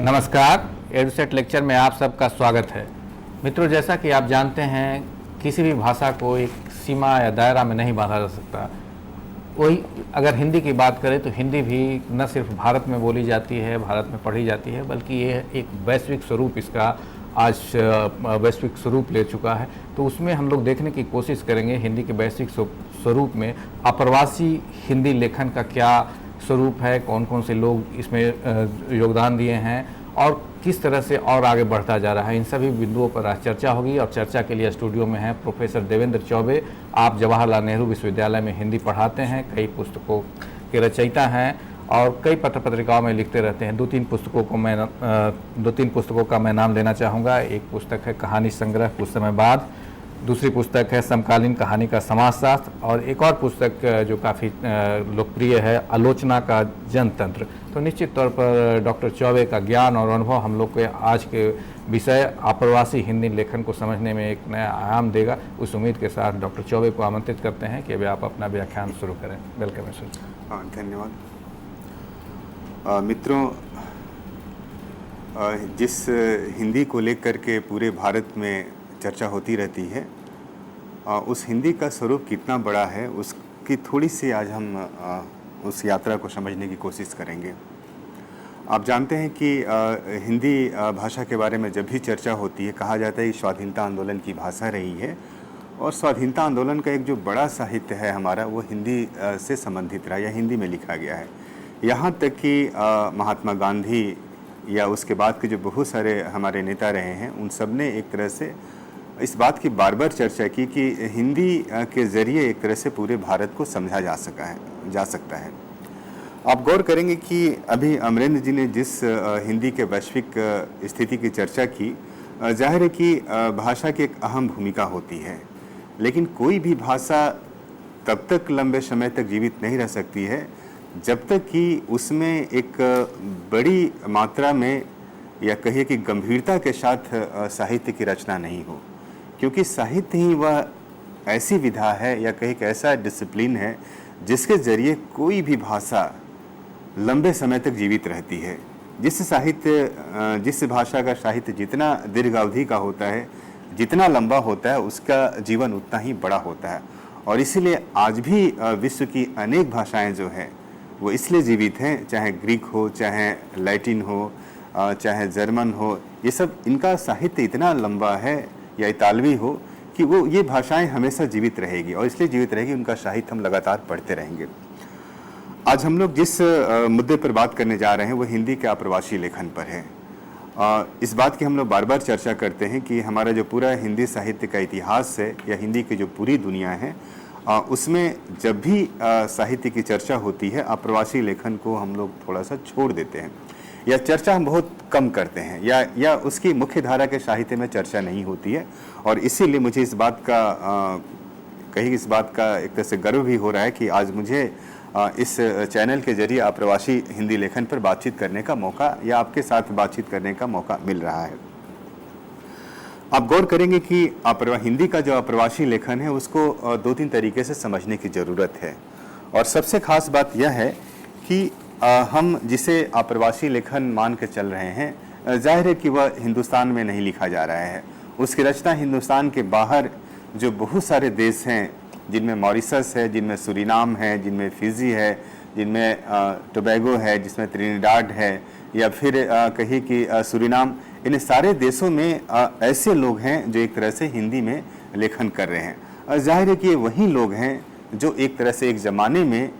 नमस्कार। EDUSAT lecture में आप सबका स्वागत है। मित्रों, जैसा कि आप जानते हैं, किसी भी भाषा को एक सीमा या दायरा में नहीं बांधा जा सकता। वही अगर हिंदी की बात करें तो हिंदी भी न सिर्फ भारत में बोली जाती है, भारत में पढ़ी जाती है, बल्कि ये एक वैश्विक स्वरूप इसका आज वैश्विक स्वरूप ले चुका है। तो उसमें हम लोग देखने की कोशिश करेंगे हिंदी के वैश्विक स्वरूप में अप्रवासी हिंदी लेखन का क्या स्वरूप है, कौन कौन से लोग इसमें योगदान दिए हैं और किस तरह से और आगे बढ़ता जा रहा है। इन सभी बिंदुओं पर आज चर्चा होगी और चर्चा के लिए स्टूडियो में हैं प्रोफेसर देवेंद्र चौबे। आप जवाहरलाल नेहरू विश्वविद्यालय में हिंदी पढ़ाते हैं, कई पुस्तकों के रचयिता हैं और कई पत्र पत्रिकाओं में लिखते रहते हैं। दो तीन पुस्तकों का मैं नाम लेना चाहूँगा। एक पुस्तक है कहानी संग्रह कुछ समय बाद, दूसरी पुस्तक है समकालीन कहानी का समाजशास्त्र और एक और पुस्तक जो काफ़ी लोकप्रिय है, आलोचना का जनतंत्र। तो निश्चित तौर पर डॉक्टर चौबे का ज्ञान और अनुभव हम लोग के आज के विषय अप्रवासी हिंदी लेखन को समझने में एक नया आयाम देगा। उस उम्मीद के साथ डॉक्टर चौबे को आमंत्रित करते हैं कि अभी आप अपना व्याख्यान शुरू करें। Welcome sir. हाँ, धन्यवाद। मित्रों, जिस हिंदी को लेकर के पूरे भारत में चर्चा होती रहती है, उस हिंदी का स्वरूप कितना बड़ा है उसकी थोड़ी सी आज हम उस यात्रा को समझने की कोशिश करेंगे। आप जानते हैं कि हिंदी भाषा के बारे में जब भी चर्चा होती है, कहा जाता है कि स्वाधीनता आंदोलन की भाषा रही है और स्वाधीनता आंदोलन का एक जो बड़ा साहित्य है हमारा, वो हिंदी से संबंधित रहा या हिंदी में लिखा गया है। यहाँ तक कि महात्मा गांधी या उसके बाद के जो बहुत सारे हमारे नेता रहे हैं, उन सब ने एक तरह से इस बात की बार बार चर्चा की कि हिंदी के ज़रिए एक तरह से पूरे भारत को समझा जा सकता है। आप गौर करेंगे कि अभी अमरेंद्र जी ने जिस हिंदी के वैश्विक स्थिति की चर्चा की, जाहिर है कि भाषा की एक अहम भूमिका होती है, लेकिन कोई भी भाषा तब तक लंबे समय तक जीवित नहीं रह सकती है जब तक कि उसमें एक बड़ी मात्रा में या कहिए कि गंभीरता के साथ साहित्य की रचना नहीं हो। क्योंकि साहित्य ही वह ऐसी विधा है या कहीं ऐसा डिसिप्लिन है जिसके ज़रिए कोई भी भाषा लंबे समय तक जीवित रहती है। जिस भाषा का साहित्य जितना दीर्घ अवधि का होता है, जितना लंबा होता है, उसका जीवन उतना ही बड़ा होता है। और इसीलिए आज भी विश्व की अनेक भाषाएं जो हैं वो इसलिए जीवित हैं, चाहे ग्रीक हो, चाहे लैटिन हो, चाहे जर्मन हो, ये सब इनका साहित्य इतना लंबा है या इतालवी हो कि वो ये भाषाएं हमेशा जीवित रहेगी और इसलिए जीवित रहेगी, उनका साहित्य हम लगातार पढ़ते रहेंगे। आज हम लोग जिस मुद्दे पर बात करने जा रहे हैं वो हिंदी के अप्रवासी लेखन पर है। इस बात की हम लोग बार बार चर्चा करते हैं कि हमारा जो पूरा हिंदी साहित्य का इतिहास है या हिंदी की जो पूरी दुनिया है, उसमें जब भी साहित्य की चर्चा होती है, अप्रवासी लेखन को हम लोग थोड़ा सा छोड़ देते हैं या चर्चा हम बहुत कम करते हैं या उसकी मुख्य धारा के साहित्य में चर्चा नहीं होती है। और इसीलिए मुझे इस बात का एक तरह से गर्व भी हो रहा है कि आज मुझे इस चैनल के जरिए अप्रवासी हिंदी लेखन पर बातचीत करने का मौका या आपके साथ बातचीत करने का मौका मिल रहा है। आप गौर करेंगे कि हिंदी का जो अप्रवासी लेखन है उसको दो तीन तरीके से समझने की ज़रूरत है। और सबसे खास बात यह है कि हम जिसे अप्रवासी लेखन मान के चल रहे हैं, जाहिर है कि वह हिंदुस्तान में नहीं लिखा जा रहा है। उसकी रचना हिंदुस्तान के बाहर जो बहुत सारे देश हैं, जिनमें मॉरिशस है, जिनमें सूरीनाम है, जिनमें फिजी है, जिनमें टोबैगो है, जिसमें त्रिनिडाड है या फिर कहिए कि सूरीनाम, इन सारे देशों में ऐसे लोग हैं जो एक तरह से हिंदी में लेखन कर रहे हैं। जाहिर है कि वही लोग हैं जो एक तरह से एक ज़माने में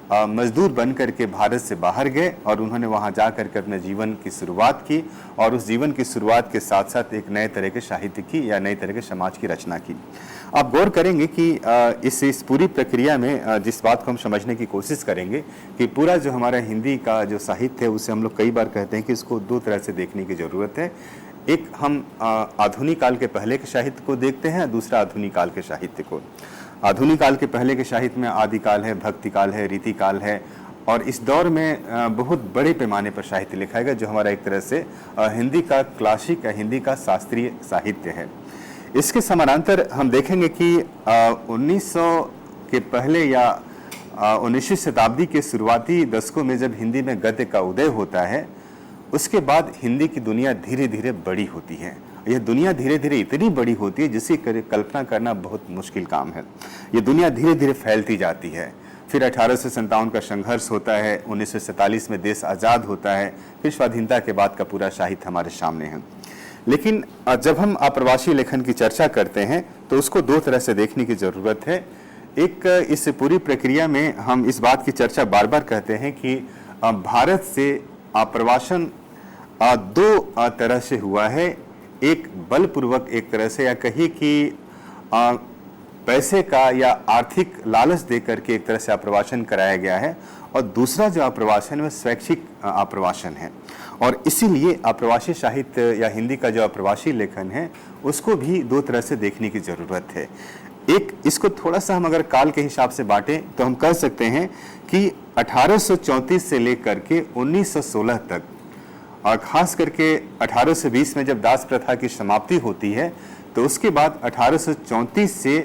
मजदूर बन करके भारत से बाहर गए और उन्होंने वहाँ जा करके अपने जीवन की शुरुआत की और उस जीवन की शुरुआत के साथ साथ एक नए तरह के साहित्य की या नए तरह के समाज की रचना की। आप गौर करेंगे कि इस पूरी प्रक्रिया में जिस बात को हम समझने की कोशिश करेंगे कि पूरा जो हमारा हिंदी का जो साहित्य है, उसे हम लोग कई बार कहते हैं कि इसको दो तरह से देखने की ज़रूरत है। एक हम आधुनिक काल के पहले के साहित्य को देखते हैं, दूसरा आधुनिक काल के साहित्य को। आधुनिक काल के पहले के साहित्य में आदिकाल है, भक्तिकाल है, रीतिकाल है और इस दौर में बहुत बड़े पैमाने पर साहित्य लिखा गया जो हमारा एक तरह से हिंदी का क्लासिक या हिंदी का शास्त्रीय साहित्य है। इसके समानांतर हम देखेंगे कि 1900 के पहले या 19वीं शताब्दी के शुरुआती दशकों में जब हिंदी में गद्य का उदय होता है, उसके बाद हिंदी की दुनिया धीरे धीरे बड़ी होती है। यह दुनिया धीरे धीरे इतनी बड़ी होती है जिसकी कल्पना करना बहुत मुश्किल काम है। ये दुनिया धीरे धीरे फैलती जाती है। फिर 1857 का संघर्ष होता है, 1947 में देश आज़ाद होता है, फिर स्वाधीनता के बाद का पूरा साहित्य हमारे सामने है। लेकिन जब हम अप्रवासी लेखन की चर्चा करते हैं तो उसको दो तरह से देखने की ज़रूरत है। एक, इस पूरी प्रक्रिया में हम इस बात की चर्चा बार बार कहते हैं कि भारत से अप्रवासन दो तरह से हुआ है। एक बलपूर्वक एक तरह से, या कहिए कि पैसे का या आर्थिक लालच दे करके एक तरह से आप्रवासन कराया गया है, और दूसरा जो आप्रवासन है स्वैच्छिक आप्रवासन है। और इसीलिए आप्रवासी साहित्य या हिंदी का जो आप्रवासी लेखन है उसको भी दो तरह से देखने की ज़रूरत है। एक, इसको थोड़ा सा हम अगर काल के हिसाब से बांटें तो हम कह सकते हैं कि 1834 से लेकर के 1916 तक, और ख़ास करके 1820 में जब दास प्रथा की समाप्ति होती है, तो उसके बाद 1834 से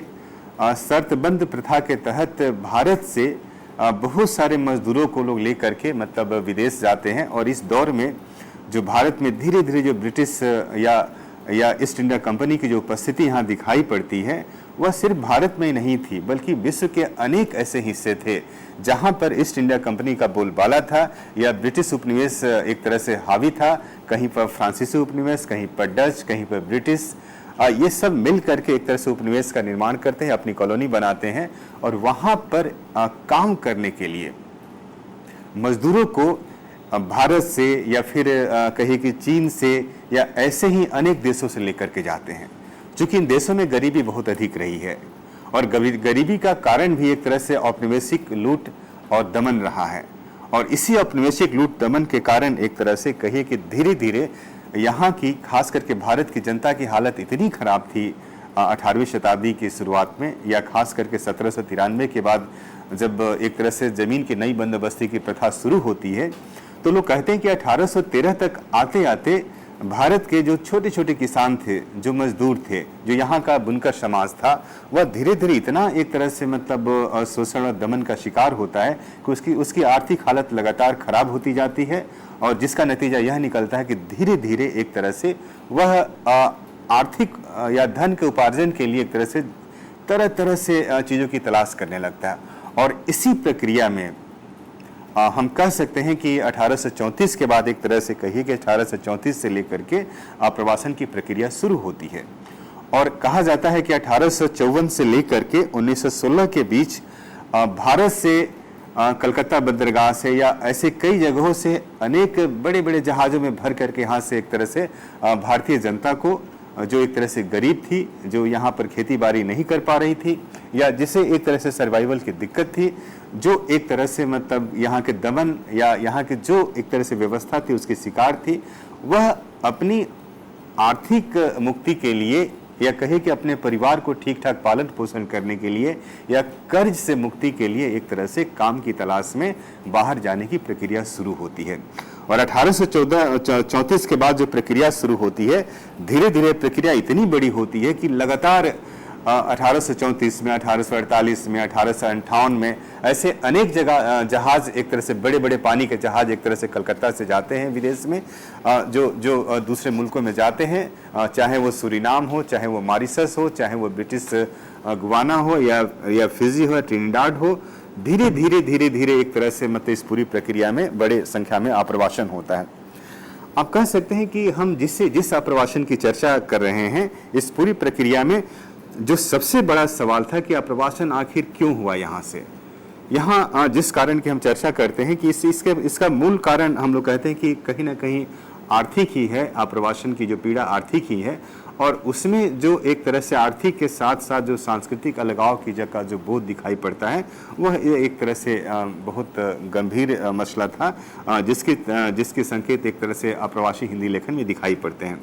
शर्तबंद प्रथा के तहत भारत से बहुत सारे मजदूरों को लोग ले करके मतलब विदेश जाते हैं। और इस दौर में जो भारत में धीरे धीरे जो ब्रिटिश या ईस्ट इंडिया कंपनी की जो उपस्थिति यहाँ दिखाई पड़ती है, वह सिर्फ भारत में ही नहीं थी बल्कि विश्व के अनेक ऐसे हिस्से थे जहाँ पर ईस्ट इंडिया कंपनी का बोलबाला था, या ब्रिटिश उपनिवेश एक तरह से हावी था। कहीं पर फ्रांसीसी उपनिवेश, कहीं पर डच, कहीं पर ब्रिटिश, ये सब मिल करके एक तरह से उपनिवेश का निर्माण करते हैं, अपनी कॉलोनी बनाते हैं। और वहाँ पर काम करने के लिए मजदूरों को भारत से या फिर कहिए कि चीन से या ऐसे ही अनेक देशों से लेकर के जाते हैं। चूँकि इन देशों में गरीबी बहुत अधिक रही है, और गरीबी का कारण भी एक तरह से औपनिवेशिक लूट और दमन रहा है। और इसी औपनिवेशिक लूट दमन के कारण एक तरह से कहिए कि धीरे धीरे यहाँ की, खास करके भारत की जनता की हालत इतनी खराब थी 18वीं शताब्दी की शुरुआत में, या खास करके 1793 के बाद जब एक तरह से ज़मीन की नई बंदोबस्ती की प्रथा शुरू होती है, तो लोग कहते हैं कि 1813 तक आते आते भारत के जो छोटे छोटे किसान थे, जो मजदूर थे, जो यहाँ का बुनकर समाज था, वह धीरे धीरे इतना एक तरह से मतलब शोषण और दमन का शिकार होता है कि उसकी आर्थिक हालत लगातार खराब होती जाती है। और जिसका नतीजा यह निकलता है कि धीरे धीरे एक तरह से वह आर्थिक या धन के उपार्जन के लिए एक तरह से तरह तरह से चीज़ों की तलाश करने लगता है। और इसी प्रक्रिया में हम कह सकते हैं कि 1834 के बाद एक तरह से कहिए कि 1834 से लेकर के आप्रवासन की प्रक्रिया शुरू होती है। और कहा जाता है कि 1854 से लेकर के 1916 के बीच भारत से कलकत्ता बंदरगाह से या ऐसे कई जगहों से अनेक बड़े बड़े जहाज़ों में भर करके यहाँ से एक तरह से भारतीय जनता को, जो एक तरह से गरीब थी, जो यहाँ पर खेती बाड़ी नहीं कर पा रही थी, या जिसे एक तरह से सर्वाइवल की दिक्कत थी, जो एक तरह से मतलब यहाँ के दमन या यहाँ के जो एक तरह से व्यवस्था थी उसकी शिकार थी, वह अपनी आर्थिक मुक्ति के लिए या कहे कि अपने परिवार को ठीक ठाक पालन पोषण करने के लिए या कर्ज से मुक्ति के लिए एक तरह से काम की तलाश में बाहर जाने की प्रक्रिया शुरू होती है। और 1834 के बाद जो प्रक्रिया शुरू होती है, धीरे धीरे प्रक्रिया इतनी बड़ी होती है कि लगातार 1834 में, 1848 में, 1858 में ऐसे अनेक जगह जहाज़ एक तरह से बड़े बड़े पानी के जहाज़ एक तरह से कलकत्ता से जाते हैं विदेश में, जो दूसरे मुल्कों में जाते हैं, चाहे वो सूरीनाम हो, चाहे वो मॉरिशस हो, चाहे वो ब्रिटिश गुयाना हो या फिजी हो, ट्रिनिडाड हो। धीरे धीरे धीरे धीरे एक तरह से मतलब इस पूरी प्रक्रिया में बड़े संख्या में आप्रवासन होता है। आप कह सकते हैं कि हम जिस आप्रवासन की चर्चा कर रहे हैं, इस पूरी प्रक्रिया में जो सबसे बड़ा सवाल था कि आप्रवासन आखिर क्यों हुआ यहाँ से। यहाँ जिस कारण की हम चर्चा करते हैं कि इसका मूल कारण हम लोग कहते हैं कि कहीं ना कहीं आर्थिक ही है। आप्रवासन की जो पीड़ा आर्थिक ही है, और उसमें जो एक तरह से आर्थिक के साथ साथ जो सांस्कृतिक अलगाव की जगह जो बोध दिखाई पड़ता है, वह एक तरह से बहुत गंभीर मसला था, जिसके संकेत एक तरह से अप्रवासी हिंदी लेखन में दिखाई पड़ते हैं।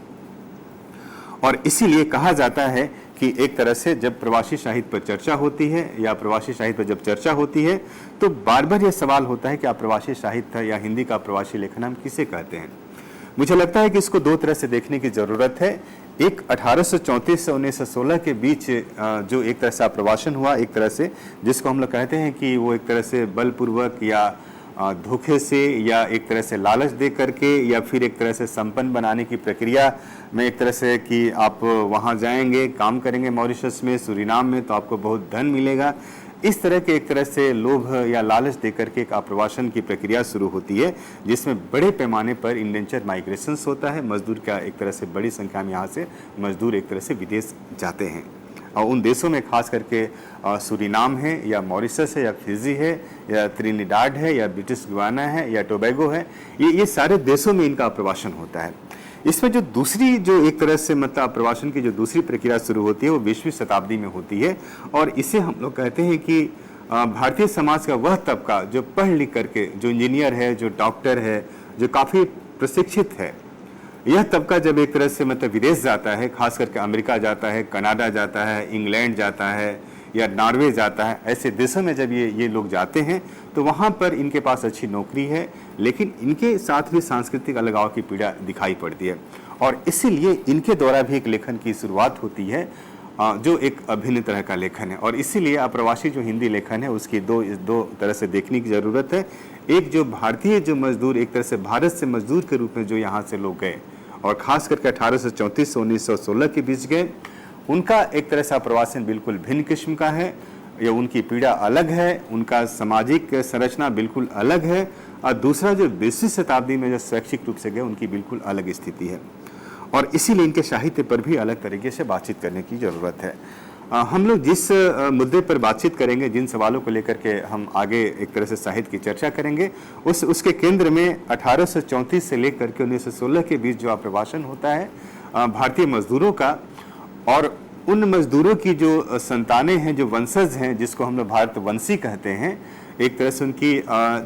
और इसीलिए कहा जाता है कि एक तरह से जब प्रवासी साहित्य पर चर्चा होती है या प्रवासी साहित्य पर जब चर्चा होती है, तो बार बार यह सवाल होता है कि अप्रवासी साहित्य या हिंदी का प्रवासी लेखन हम किसे कहते हैं। मुझे लगता है कि इसको दो तरह से देखने की ज़रूरत है। एक 1834 से 1916 के बीच जो एक तरह से आप्रवासन हुआ, एक तरह से जिसको हम लोग कहते हैं कि वो एक तरह से बलपूर्वक या धोखे से या एक तरह से लालच दे करके या फिर एक तरह से संपन्न बनाने की प्रक्रिया में एक तरह से कि आप वहाँ जाएंगे, काम करेंगे मॉरिशस में, सूरीनाम में, तो आपको बहुत धन मिलेगा। इस तरह के एक तरह से लोभ या लालच दे करके एक आप्रवासन की प्रक्रिया शुरू होती है, जिसमें बड़े पैमाने पर इंडेंचर माइग्रेशंस होता है। मजदूर का एक तरह से बड़ी संख्या में यहाँ से मजदूर एक तरह से विदेश जाते हैं और उन देशों में खास करके सूरीनाम है या मॉरिशस है या फिजी है या त्रिनिडाड है या ब्रिटिश गुयाना है या टोबैगो है, ये सारे देशों में इनका आप्रवासन होता है। इसमें जो दूसरी जो एक तरह से मतलब आप्रवासन की जो दूसरी प्रक्रिया शुरू होती है वो 20वीं शताब्दी में होती है और इसे हम लोग कहते हैं कि भारतीय समाज का वह तबका जो पढ़ लिख करके, जो इंजीनियर है, जो डॉक्टर है, जो काफ़ी प्रशिक्षित है, यह तबका जब एक तरह से मतलब विदेश जाता है, खास करके अमेरिका जाता है, कनाडा जाता है, इंग्लैंड जाता है या नॉर्वे जाता है, ऐसे देशों में जब ये लोग जाते हैं तो वहाँ पर इनके पास अच्छी नौकरी है, लेकिन इनके साथ भी सांस्कृतिक अलगाव की पीड़ा दिखाई पड़ती है और इसीलिए इनके द्वारा भी एक लेखन की शुरुआत होती है जो एक अभिन्न तरह का लेखन है। और इसीलिए अप्रवासी जो हिंदी लेखन है उसकी दो तरह से देखने की ज़रूरत है। एक जो भारतीय जो मजदूर एक तरह से भारत से मजदूर के रूप में जो यहाँ से लोग गए और ख़ास करके 1834 से 1916 के बीच गए, उनका एक तरह से अप्रवासन बिल्कुल भिन्न किस्म का है, या उनकी पीड़ा अलग है, उनका सामाजिक संरचना बिल्कुल अलग है। और दूसरा जो 20वीं शताब्दी में जो स्वैच्छिक रूप से गए उनकी बिल्कुल अलग स्थिति है और इसीलिए इनके साहित्य पर भी अलग तरीके से बातचीत करने की ज़रूरत है। हम लोग जिस मुद्दे पर बातचीत करेंगे, जिन सवालों को लेकर के हम आगे एक तरह से साहित्य की चर्चा करेंगे, उसके केंद्र में 1834 से लेकर के 1916 के बीच जो आप्रवासन होता है भारतीय मजदूरों का, और उन मजदूरों की जो संतानें हैं, जो वंशज हैं, जिसको हम लोग भारतवंशी कहते हैं, एक तरह से उनकी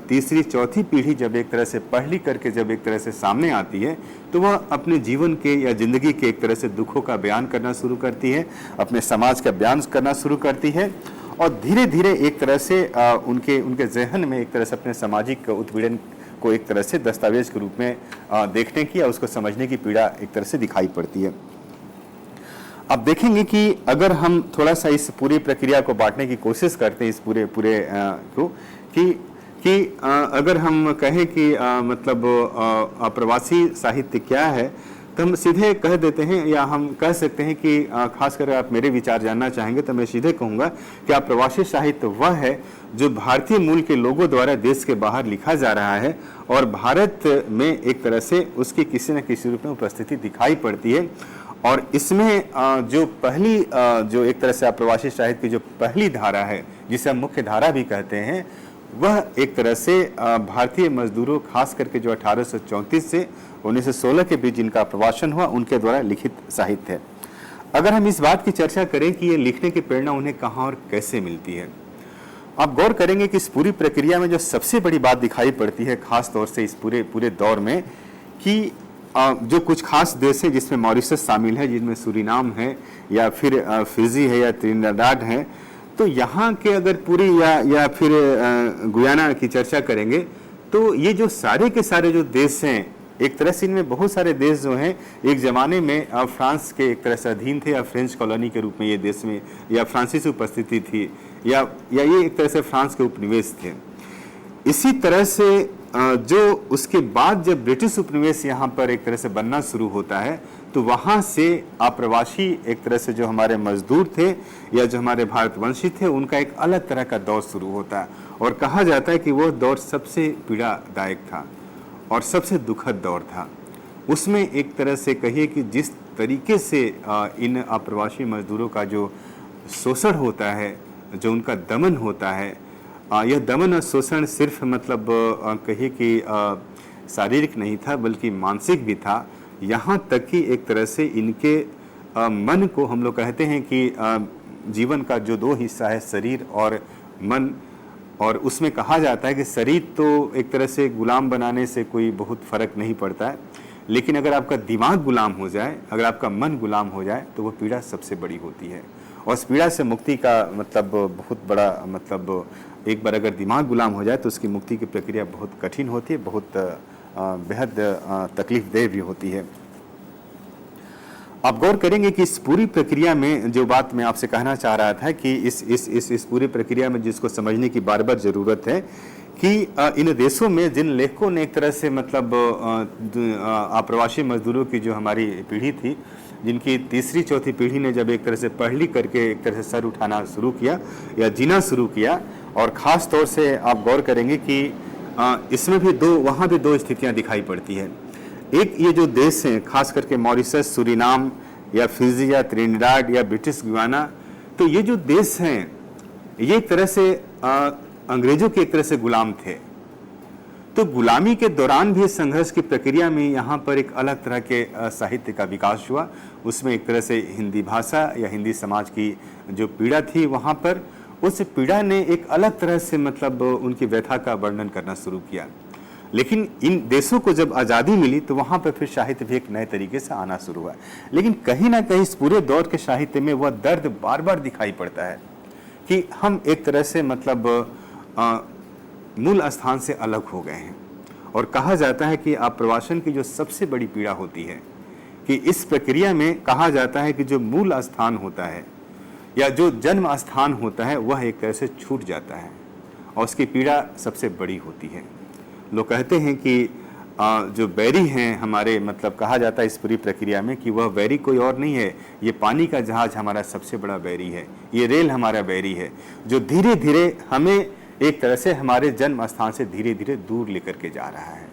तीसरी चौथी पीढ़ी जब एक तरह से पढ़ लिख करके जब एक तरह से सामने आती है तो वह अपने जीवन के या ज़िंदगी के एक तरह से दुखों का बयान करना शुरू करती है, अपने समाज का बयान करना शुरू करती है और धीरे धीरे एक तरह से उनके जहन में एक तरह से अपने सामाजिक उत्पीड़न को एक तरह से दस्तावेज के रूप में देखने की या उसको समझने की पीड़ा एक तरह से दिखाई पड़ती है। अब देखेंगे कि अगर हम थोड़ा सा इस पूरी प्रक्रिया को बांटने की कोशिश करते हैं, इस पूरे को कि अगर हम कहें कि मतलब अप्रवासी साहित्य क्या है, तो हम सीधे कह देते हैं या हम कह सकते हैं कि खासकर आप मेरे विचार जानना चाहेंगे तो मैं सीधे कहूँगा कि अप्रवासी साहित्य वह है जो भारतीय मूल के लोगों द्वारा देश के बाहर लिखा जा रहा है और भारत में एक तरह से उसकी किसी न किसी रूप में उपस्थिति दिखाई पड़ती है। और इसमें जो पहली जो एक तरह से अप्रवासी साहित्य की जो पहली धारा है, जिसे हम मुख्य धारा भी कहते हैं, वह एक तरह से भारतीय मजदूरों खास करके जो 1834 से 1916 के बीच जिनका प्रवासन हुआ उनके द्वारा लिखित साहित्य है। अगर हम इस बात की चर्चा करें कि ये लिखने की प्रेरणा उन्हें कहाँ और कैसे मिलती है, आप गौर करेंगे कि इस पूरी प्रक्रिया में जो सबसे बड़ी बात दिखाई पड़ती है खास तौर से इस पूरे दौर में, कि जो कुछ खास देश हैं जिसमें मॉरिशस शामिल है, जिनमें सूरीनाम है या फिर फिजी है या त्रिनिडाड है, तो यहाँ के अगर पूरी या फिर गुयाना की चर्चा करेंगे तो ये जो सारे के सारे जो देश हैं, एक तरह से इनमें बहुत सारे देश जो हैं एक ज़माने में फ्रांस के एक तरह से अधीन थे या फ्रेंच कॉलोनी के रूप में ये देश में या फ्रांसीसी उपस्थिति थी या ये एक तरह से फ्रांस के उपनिवेश थे। इसी तरह से जो उसके बाद जब ब्रिटिश उपनिवेश यहाँ पर एक तरह से बनना शुरू होता है तो वहाँ से अप्रवासी एक तरह से जो हमारे मजदूर थे या जो हमारे भारतवंशी थे उनका एक अलग तरह का दौर शुरू होता है और कहा जाता है कि वह दौर सबसे पीड़ादायक था और सबसे दुखद दौर था। उसमें एक तरह से कहिए कि जिस तरीके से इन अप्रवासी मजदूरों का जो शोषण होता है, जो उनका दमन होता है, यह दमन और शोषण सिर्फ मतलब कहिए कि शारीरिक नहीं था बल्कि मानसिक भी था। यहाँ तक कि एक तरह से इनके मन को हम लोग कहते हैं कि जीवन का जो दो हिस्सा है, शरीर और मन, और उसमें कहा जाता है कि शरीर तो एक तरह से गुलाम बनाने से कोई बहुत फ़र्क नहीं पड़ता है, लेकिन अगर आपका दिमाग गुलाम हो जाए, अगर आपका मन गुलाम हो जाए तो वो पीड़ा सबसे बड़ी होती है। और उस पीड़ा से मुक्ति का मतलब बहुत बड़ा मतलब एक बार अगर दिमाग गुलाम हो जाए तो उसकी मुक्ति की प्रक्रिया बहुत कठिन होती है, बहुत बेहद तकलीफदेह भी होती है। आप गौर करेंगे कि इस पूरी प्रक्रिया में जो बात मैं आपसे कहना चाह रहा था कि इस पूरी प्रक्रिया में जिसको समझने की बार बार ज़रूरत है कि इन देशों में जिन लेखकों ने एक तरह से मतलब आप्रवासी मजदूरों की जो हमारी पीढ़ी थी, जिनकी तीसरी चौथी पीढ़ी ने जब एक तरह से पढ़ लिख करके एक तरह से सर उठाना शुरू किया या जीना शुरू किया, और ख़ास तौर से आप गौर करेंगे कि इसमें भी वहाँ भी दो स्थितियाँ दिखाई पड़ती है। एक ये जो देश हैं, खास करके मॉरिशस, सूरीनाम या फिजी या त्रिनिडाद या ब्रिटिश गुयाना, तो ये जो देश हैं ये एक तरह से अंग्रेजों के एक तरह से गुलाम थे। तो गुलामी के दौरान भी संघर्ष की प्रक्रिया में यहाँ पर एक अलग तरह के साहित्य का विकास हुआ। उसमें एक तरह से हिंदी भाषा या हिंदी समाज की जो पीड़ा थी वहाँ पर, उस पीड़ा ने एक अलग तरह से मतलब उनकी व्यथा का वर्णन करना शुरू किया। लेकिन इन देशों को जब आज़ादी मिली तो वहाँ पर फिर साहित्य भी एक नए तरीके से आना शुरू हुआ। लेकिन कहीं ना कहीं इस पूरे दौर के साहित्य में वह दर्द बार बार दिखाई पड़ता है कि हम एक तरह से मतलब मूल स्थान से अलग हो गए हैं। और कहा जाता है कि आप्रवासन की जो सबसे बड़ी पीड़ा होती है कि इस प्रक्रिया में कहा जाता है कि जो मूल स्थान होता है या जो जन्म स्थान होता है वह एक तरह से छूट जाता है और उसकी पीड़ा सबसे बड़ी होती है। लोग कहते हैं कि जो बैरी हैं हमारे, मतलब कहा जाता है इस पूरी प्रक्रिया में कि वह बैरी कोई और नहीं है, ये पानी का जहाज हमारा सबसे बड़ा बैरी है, ये रेल हमारा बैरी है, जो धीरे धीरे हमें एक तरह से हमारे जन्म स्थान से धीरे धीरे दूर लेकर के जा रहा है।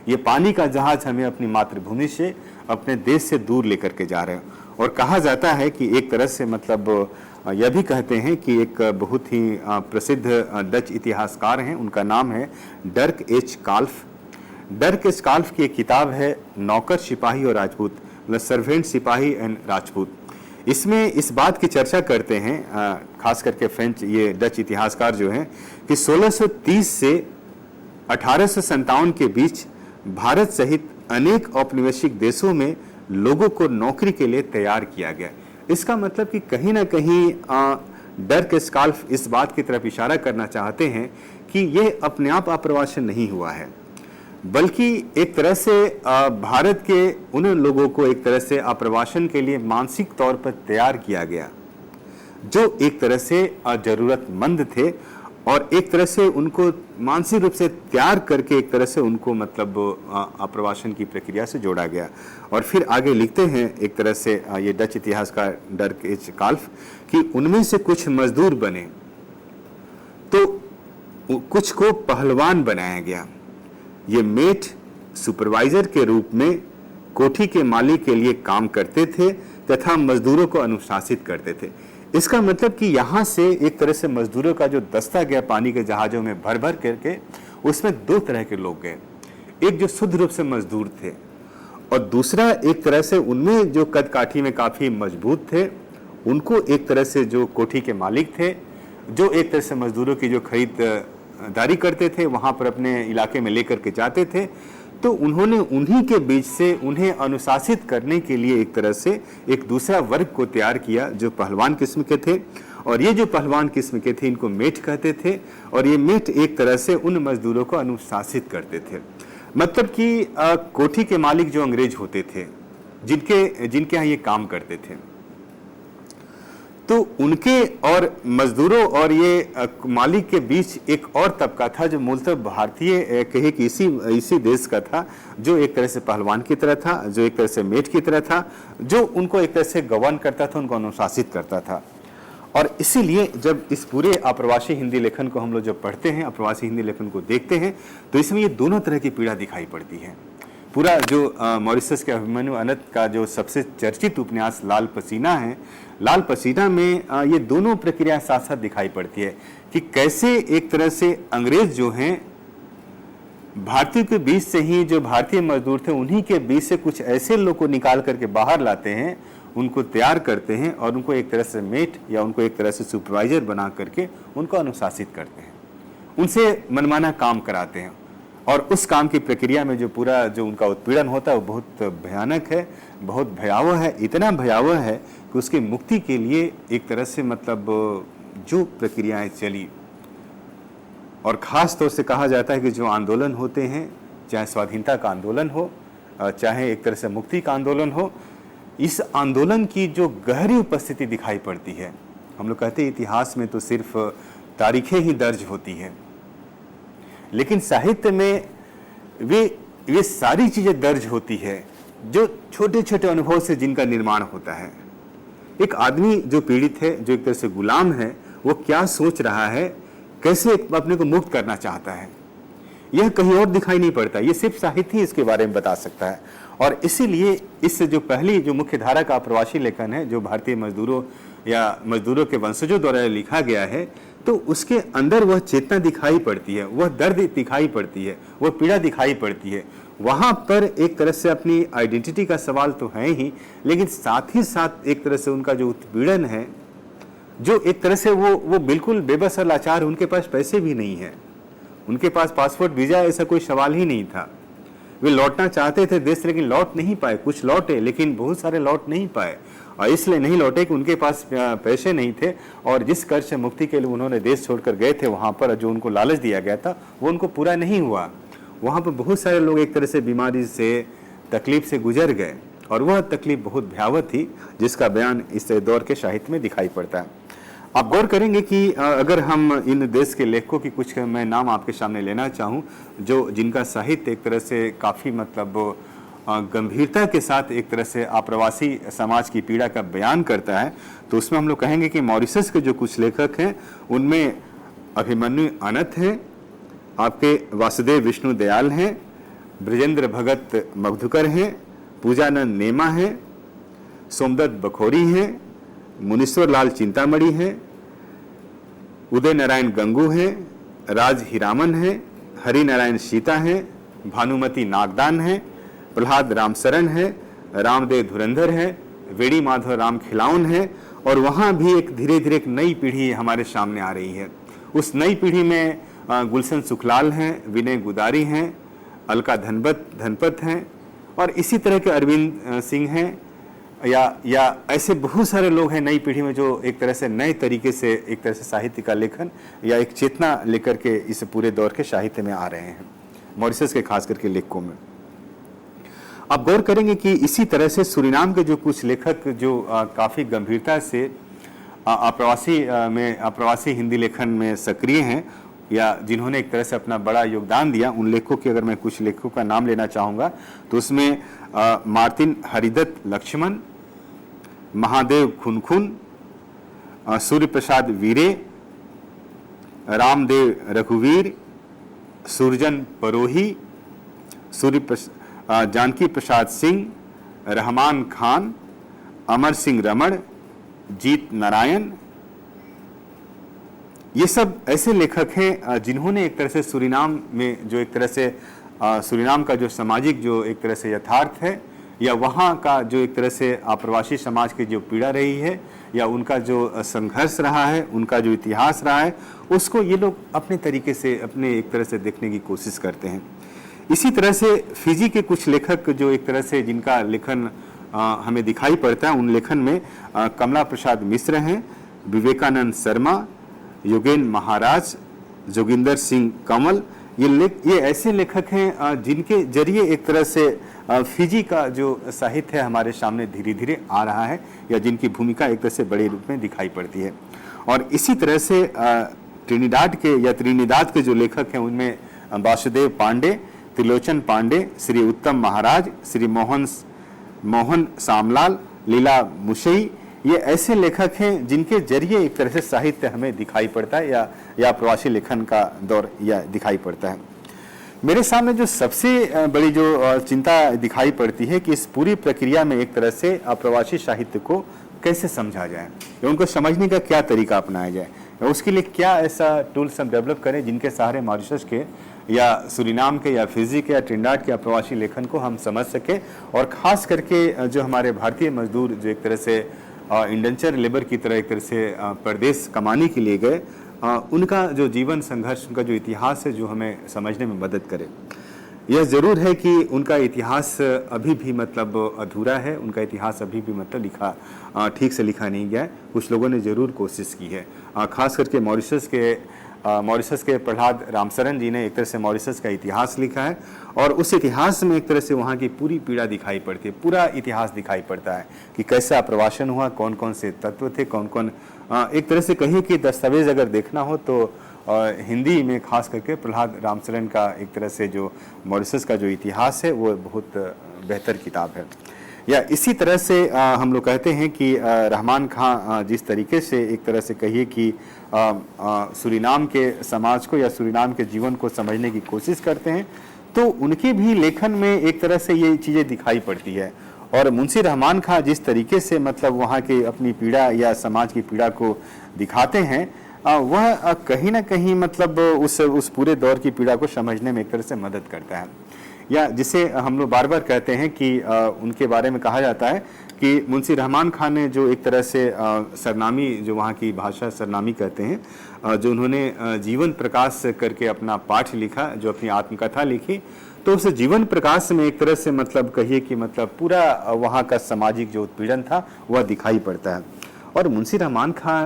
ये पानी का जहाज हमें अपनी मातृभूमि से, अपने देश से दूर लेकर के जा रहे हैं। और कहा जाता है कि एक तरह से मतलब यह भी कहते हैं कि एक बहुत ही प्रसिद्ध डच इतिहासकार हैं, उनका नाम है डर्क एच काल्फ। डर्क एच काल्फ की एक किताब है नौकर, सिपाही और राजपूत, मतलब सर्वेंट, सिपाही एंड राजपूत। इसमें इस बात की चर्चा करते हैं खास करके फ्रेंच ये डच इतिहासकार जो हैं कि 1630 से 1857 के बीच भारत सहित अनेक औपनिवेशिक देशों में लोगों को नौकरी के लिए तैयार किया गया। इसका मतलब कि कहीं ना कहीं डर्क एच काल्फ इस बात की तरफ इशारा करना चाहते हैं कि यह अपने आप आप्रवासन नहीं हुआ है, बल्कि एक तरह से भारत के उन लोगों को एक तरह से आप्रवासन के लिए मानसिक तौर पर तैयार किया गया जो एक तरह से जरूरतमंद थे, और एक तरह से उनको मानसिक रूप से तैयार करके एक तरह से उनको मतलब आप्रवासन की प्रक्रिया से जोड़ा गया। और फिर आगे लिखते हैं एक तरह से ये डच इतिहासकार डर्क एच काल्फ कि उनमें से कुछ मजदूर बने तो कुछ को पहलवान बनाया गया। ये मेट सुपरवाइजर के रूप में कोठी के मालिक के लिए काम करते थे तथा मजदूरों को अनुशासित करते थे। इसका मतलब कि यहाँ से एक तरह से मजदूरों का जो दस्ता गया पानी के जहाज़ों में भर भर करके, उसमें दो तरह के लोग गए। एक जो शुद्ध रूप से मजदूर थे और दूसरा एक तरह से उनमें जो कद काठी में काफ़ी मजबूत थे, उनको एक तरह से जो कोठी के मालिक थे, जो एक तरह से मजदूरों की जो खरीदारी करते थे, वहाँ पर अपने इलाके में लेकर के जाते थे, तो उन्होंने उन्हीं के बीच से उन्हें अनुशासित करने के लिए एक तरह से एक दूसरा वर्ग को तैयार किया जो पहलवान किस्म के थे। और ये जो पहलवान किस्म के थे इनको मेट कहते थे, और ये मेट एक तरह से उन मजदूरों को अनुशासित करते थे। मतलब कि कोठी के मालिक जो अंग्रेज होते थे, जिनके यहाँ ये काम करते थे, तो उनके और मजदूरों और ये मालिक के बीच एक और तबका था जो मूलतः भारतीय कहे कि इसी देश का था, जो एक तरह से पहलवान की तरह था, जो एक तरह से मेट की तरह था, जो उनको एक तरह से गवर्न करता था, उनको अनुशासित करता था। और इसीलिए जब इस पूरे आप्रवासी हिंदी लेखन को हम लोग जब पढ़ते हैं, आप्रवासी हिंदी लेखन को देखते हैं, तो इसमें ये दोनों तरह की पीड़ा दिखाई पड़ती है। पूरा जो मॉरिशस के अभिमन्यु अनंत का जो सबसे चर्चित उपन्यास लाल पसीना है, लाल पसीना में ये दोनों प्रक्रिया साथ साथ दिखाई पड़ती है कि कैसे एक तरह से अंग्रेज जो हैं भारतीयों के बीच से ही, जो भारतीय मजदूर थे उन्हीं के बीच से कुछ ऐसे लोग को निकाल करके बाहर लाते हैं, उनको तैयार करते हैं और उनको एक तरह से मेट या उनको एक तरह से सुपरवाइजर बना करके उनको अनुशासित करते हैं, उनसे मनमाना काम कराते हैं। और उस काम की प्रक्रिया में जो पूरा जो उनका उत्पीड़न होता है वो बहुत भयानक है, बहुत भयावह है। इतना भयावह है कि उसकी मुक्ति के लिए एक तरह से मतलब जो प्रक्रियाएं चली, और ख़ास तौर से कहा जाता है कि जो आंदोलन होते हैं, चाहे स्वाधीनता का आंदोलन हो, चाहे एक तरह से मुक्ति का आंदोलन हो, इस आंदोलन की जो गहरी उपस्थिति दिखाई पड़ती है। हम लोग कहते हैं इतिहास में तो सिर्फ तारीखें ही दर्ज होती हैं, लेकिन साहित्य में वे सारी चीजें दर्ज होती है जो छोटे छोटे अनुभव से जिनका निर्माण होता है। एक आदमी जो पीड़ित है, जो एक तरह से गुलाम है, वो क्या सोच रहा है, कैसे अपने को मुक्त करना चाहता है, यह कहीं और दिखाई नहीं पड़ता। ये सिर्फ साहित्य ही इसके बारे में बता सकता है। और इसीलिए इससे जो पहली जो मुख्य धारा का प्रवासी लेखन है, जो भारतीय मजदूरों या मजदूरों के वंशजों द्वारा लिखा गया है, तो उसके अंदर वह चेतना दिखाई पड़ती है, वह दर्द दिखाई पड़ती है, वह पीड़ा दिखाई पड़ती है। वहाँ पर एक तरह से अपनी आइडेंटिटी का सवाल तो है ही, लेकिन साथ ही साथ एक तरह से उनका जो उत्पीड़न है, जो एक तरह से वो बिल्कुल बेबस और लाचार, उनके पास पैसे भी नहीं है, उनके पास पासपोर्ट वीजा ऐसा कोई सवाल ही नहीं था। वे लौटना चाहते थे देश, लेकिन लौट नहीं पाए। कुछ लौटे लेकिन बहुत सारे लौट नहीं पाए, और इसलिए नहीं लौटे कि उनके पास पैसे नहीं थे, और जिस कर्ज से मुक्ति के लिए उन्होंने देश छोड़कर गए थे, वहाँ पर जो उनको लालच दिया गया था वो उनको पूरा नहीं हुआ। वहाँ पर बहुत सारे लोग एक तरह से बीमारी से, तकलीफ से गुजर गए, और वह तकलीफ बहुत भयावह थी, जिसका बयान इस दौर के साहित्य में दिखाई पड़ता है। आप गौर करेंगे कि अगर हम इन देश के लेखकों की कुछ मैं नाम आपके सामने लेना चाहूँ, जो जिनका साहित्य एक तरह से काफ़ी मतलब गंभीरता के साथ एक तरह से आप्रवासी समाज की पीड़ा का बयान करता है, तो उसमें हम लोग कहेंगे कि मॉरिशस के जो कुछ लेखक हैं, उनमें अभिमन्यु अनंत हैं, आपके वासुदेव विष्णु दयाल हैं, ब्रजेंद्र भगत मधुकर हैं, पूजानंद नेमा हैं, सोमदत्त बखोरी हैं, मुनीश्वर लाल चिंतामणि हैं, उदय नारायण गंगू हैं, राज हीरामन हैं, हरि नारायण सीता हैं, भानुमति नागदान हैं, प्रहलाद रामशरण है, रामदेव धुरंधर है, वेणी माधव राम खिलावन है। और वहाँ भी एक धीरे धीरे एक नई पीढ़ी हमारे सामने आ रही है। उस नई पीढ़ी में गुलशन सुखलाल हैं, विनय गुदारी हैं, अलका धनपत हैं, और इसी तरह के अरविंद सिंह हैं, या ऐसे बहुत सारे लोग हैं नई पीढ़ी में जो एक तरह से नए तरीके से एक तरह से साहित्य का लेखन या एक चेतना लेकर के इस पूरे दौर के साहित्य में आ रहे हैं, मॉरिशस के खास करके लेखकों में। आप गौर करेंगे कि इसी तरह से सूरीनाम के जो कुछ लेखक जो काफ़ी गंभीरता से अप्रवासी हिंदी लेखन में सक्रिय हैं, या जिन्होंने एक तरह से अपना बड़ा योगदान दिया, उन लेखकों के अगर मैं कुछ लेखकों का नाम लेना चाहूँगा, तो उसमें मार्टिन हरिदत्त लक्ष्मण, महादेव खुनखुन, सूर्य प्रसाद वीरे, रामदेव रघुवीर, सुरजन परोही, जानकी प्रसाद सिंह, रहमान खान, अमर सिंह रमण, जीत नारायण, ये सब ऐसे लेखक हैं जिन्होंने एक तरह से सूरीनाम में जो एक तरह से सूरीनाम का जो सामाजिक जो एक तरह से यथार्थ है, या वहाँ का जो एक तरह से आप्रवासी समाज की जो पीड़ा रही है, या उनका जो संघर्ष रहा है, उनका जो इतिहास रहा है, उसको ये लोग अपने तरीके से अपने एक तरह से देखने की कोशिश करते हैं। इसी तरह से फिजी के कुछ लेखक जो एक तरह से जिनका लेखन हमें दिखाई पड़ता है, उन लेखन में कमला प्रसाद मिश्र हैं, विवेकानंद शर्मा, योगेन महाराज, जोगिंदर सिंह कमल, ये ऐसे लेखक हैं जिनके जरिए एक तरह से फिजी का जो साहित्य है हमारे सामने धीरे धीरे आ रहा है, या जिनकी भूमिका एक तरह से बड़े रूप में दिखाई पड़ती है। और इसी तरह से त्रिनिदाद के जो लेखक हैं, उनमें वासुदेव पांडे, त्रिलोचन पांडे, श्री उत्तम महाराज, श्री मोहन सामलाल, लीला मुशई, ये ऐसे लेखक हैं जिनके जरिए एक तरह से साहित्य हमें दिखाई पड़ता है, या प्रवासी लेखन का दौर या दिखाई पड़ता है। मेरे सामने जो सबसे बड़ी जो चिंता दिखाई पड़ती है कि इस पूरी प्रक्रिया में एक तरह से अप्रवासी साहित्य को कैसे समझा जाए, या उनको समझने का क्या तरीका अपनाया जाए, या उसके लिए क्या ऐसा टूल्स हम डेवलप करें जिनके सहारे मॉरिशस के या सूरीनाम के या फिजी के या ट्रिनिडाड के अप्रवासी लेखन को हम समझ सकें। और ख़ास करके जो हमारे भारतीय मजदूर जो एक तरह से इंडेंचर लेबर की तरह एक तरह से परदेश कमाने के लिए गए, उनका जो जीवन संघर्ष, उनका जो इतिहास है, जो हमें समझने में मदद करे। यह ज़रूर है कि उनका इतिहास अभी भी मतलब अधूरा है, उनका इतिहास अभी भी मतलब लिखा ठीक से लिखा नहीं गया है। कुछ लोगों ने ज़रूर कोशिश की है, ख़ास करके मॉरिशस के प्रहलाद रामशरण जी ने एक तरह से मॉरिशस का इतिहास लिखा है, और उस इतिहास में एक तरह से वहाँ की पूरी पीड़ा दिखाई पड़ती है, पूरा इतिहास दिखाई पड़ता है कि कैसा प्रवासन हुआ, कौन कौन से तत्व थे, कौन कौन एक तरह से कहिए कि दस्तावेज अगर देखना हो तो और हिंदी में खास करके प्रहलाद रामचरण का एक तरह से जो मॉरिशस का जो इतिहास है वो बहुत बेहतर किताब है। या इसी तरह से हम लोग कहते हैं कि रहमान खां जिस तरीके से एक तरह से कहिए कि सूरीनाम के समाज को या सूरीनाम के जीवन को समझने की कोशिश करते हैं, तो उनके भी लेखन में एक तरह से ये चीज़ें दिखाई पड़ती है। और मुंशी रहमान खां जिस तरीके से मतलब वहाँ के अपनी पीड़ा या समाज की पीड़ा को दिखाते हैं, वह कहीं ना कहीं मतलब उस पूरे दौर की पीड़ा को समझने में एक तरह से मदद करता है। या जिसे हम लोग बार बार कहते हैं कि उनके बारे में कहा जाता है कि मुंशी रहमान खान ने जो एक तरह से सरनामी, जो वहाँ की भाषा सरनामी कहते हैं, जो उन्होंने जीवन प्रकाश करके अपना पाठ लिखा, जो अपनी आत्मकथा लिखी, तो उस जीवन प्रकाश में एक तरह से मतलब कहिए कि मतलब पूरा वहाँ का सामाजिक जो उत्पीड़न था वह दिखाई पड़ता है। और मुंशी रहमान खां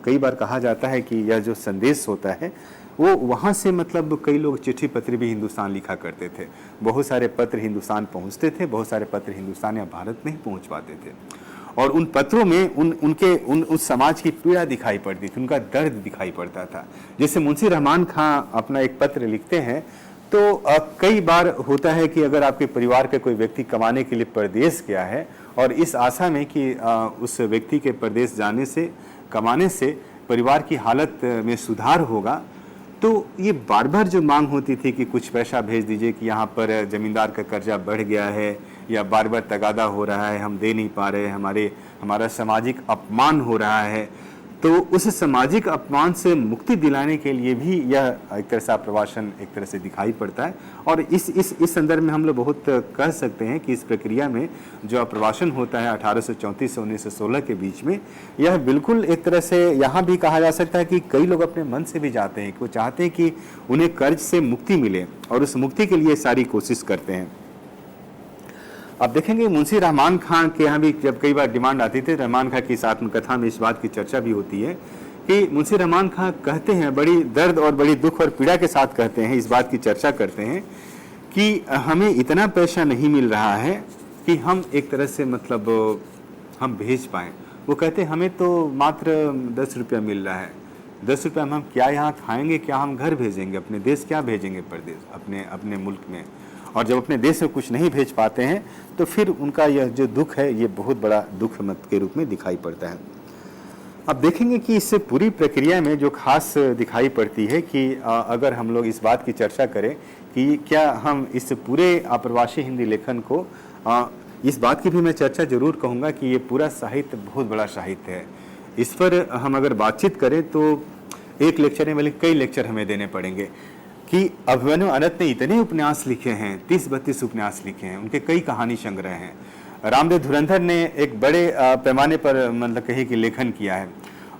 कई बार कहा जाता है कि यह जो संदेश होता है वो वहाँ से मतलब कई लोग चिट्ठी पत्र भी हिंदुस्तान लिखा करते थे, बहुत सारे पत्र हिंदुस्तान पहुँचते थे, बहुत सारे पत्र हिंदुस्तान या भारत नहीं पहुँच पाते थे। और उन पत्रों में उस समाज की पीड़ा दिखाई पड़ती थी, उनका दर्द दिखाई पड़ता था। जैसे मुंशी रहमान खां अपना एक पत्र लिखते हैं तो कई बार होता है कि अगर आपके परिवार के कोई व्यक्ति कमाने के लिए परदेश गया है और इस आशा में कि उस व्यक्ति के परदेश जाने से, कमाने से परिवार की हालत में सुधार होगा, तो ये बार बार जो मांग होती थी कि कुछ पैसा भेज दीजिए कि यहाँ पर ज़मींदार का कर्जा बढ़ गया है, या बार बार तगादा हो रहा है, हम दे नहीं पा रहे, हमारा सामाजिक अपमान हो रहा है। तो उस सामाजिक अपमान से मुक्ति दिलाने के लिए भी यह एक तरह से आप्रवासन एक तरह से दिखाई पड़ता है। और इस संदर्भ में हम लोग बहुत कह सकते हैं कि इस प्रक्रिया में जो आप्रवासन होता है 1834 से 1916 के बीच में, यह बिल्कुल एक तरह से यहाँ भी कहा जा सकता है कि कई लोग अपने मन से भी जाते हैं कि वो चाहते हैं कि उन्हें कर्ज से मुक्ति मिले और उस मुक्ति के लिए सारी कोशिश करते हैं। अब देखेंगे मुंशी रहमान खां के यहाँ भी जब कई बार डिमांड आती थी, रहमान खां की इस आत्मकथा में इस बात की चर्चा भी होती है कि मुंशी रहमान खां कहते हैं, बड़ी दर्द और बड़ी दुख और पीड़ा के साथ कहते हैं, इस बात की चर्चा करते हैं कि हमें इतना पैसा नहीं मिल रहा है कि हम एक तरह से मतलब हम भेज पाएँ। वो कहते हैं हमें तो मात्र 10 रुपया मिल रहा है, 10 रुपया में हम क्या यहाँ खाएंगे, क्या हम घर भेजेंगे, अपने देश क्या भेजेंगे, परदेश अपने मुल्क में। और जब अपने देश में कुछ नहीं भेज पाते हैं तो फिर उनका यह जो दुख है ये बहुत बड़ा दुख मत के रूप में दिखाई पड़ता है। अब देखेंगे कि इस पूरी प्रक्रिया में जो खास दिखाई पड़ती है कि अगर हम लोग इस बात की चर्चा करें कि क्या हम इस पूरे आप्रवासी हिंदी लेखन को, इस बात की भी मैं चर्चा जरूर कहूँगा कि ये पूरा साहित्य बहुत बड़ा साहित्य है। इस पर हम अगर बातचीत करें तो एक लेक्चर में बल्कि कई लेक्चर हमें देने पड़ेंगे कि अभिमन्यु अनंत ने इतने उपन्यास लिखे हैं, 30-32 उपन्यास लिखे हैं, उनके कई कहानी संग्रह हैं। रामदेव धुरंधर ने एक बड़े पैमाने पर मतलब कहे कि लेखन किया है।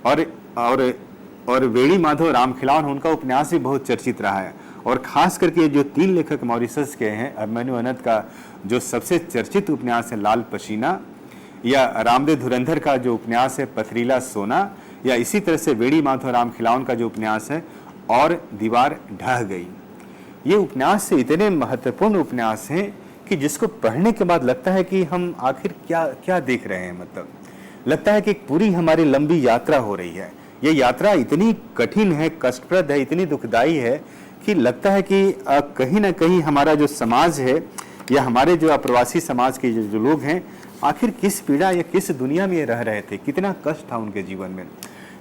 और वेणी माधव रामखिलावन, उनका उपन्यास भी बहुत चर्चित रहा है। और खास करके जो 3 लेखक मॉरिशस के हैं, अभिमन्यु अनंत का जो सबसे चर्चित उपन्यास है लाल पसीना, या रामदेव धुरंधर का जो उपन्यास है पथरीला सोना, या इसी तरह से वेणी माधव रामखिलावन का जो उपन्यास है और दीवार ढह गई। ये उपन्यास से इतने महत्वपूर्ण उपन्यास हैं कि जिसको पढ़ने के बाद लगता है कि हम आखिर क्या देख रहे हैं, मतलब लगता है कि पूरी हमारी लंबी यात्रा हो रही है। ये यात्रा इतनी कठिन है, कष्टप्रद है, इतनी दुखदाई है कि लगता है कि कहीं ना कहीं हमारा जो समाज है या हमारे जो अप्रवासी समाज के जो लोग हैं, आखिर किस पीड़ा या किस दुनिया में रह रहे थे, कितना कष्ट था उनके जीवन में,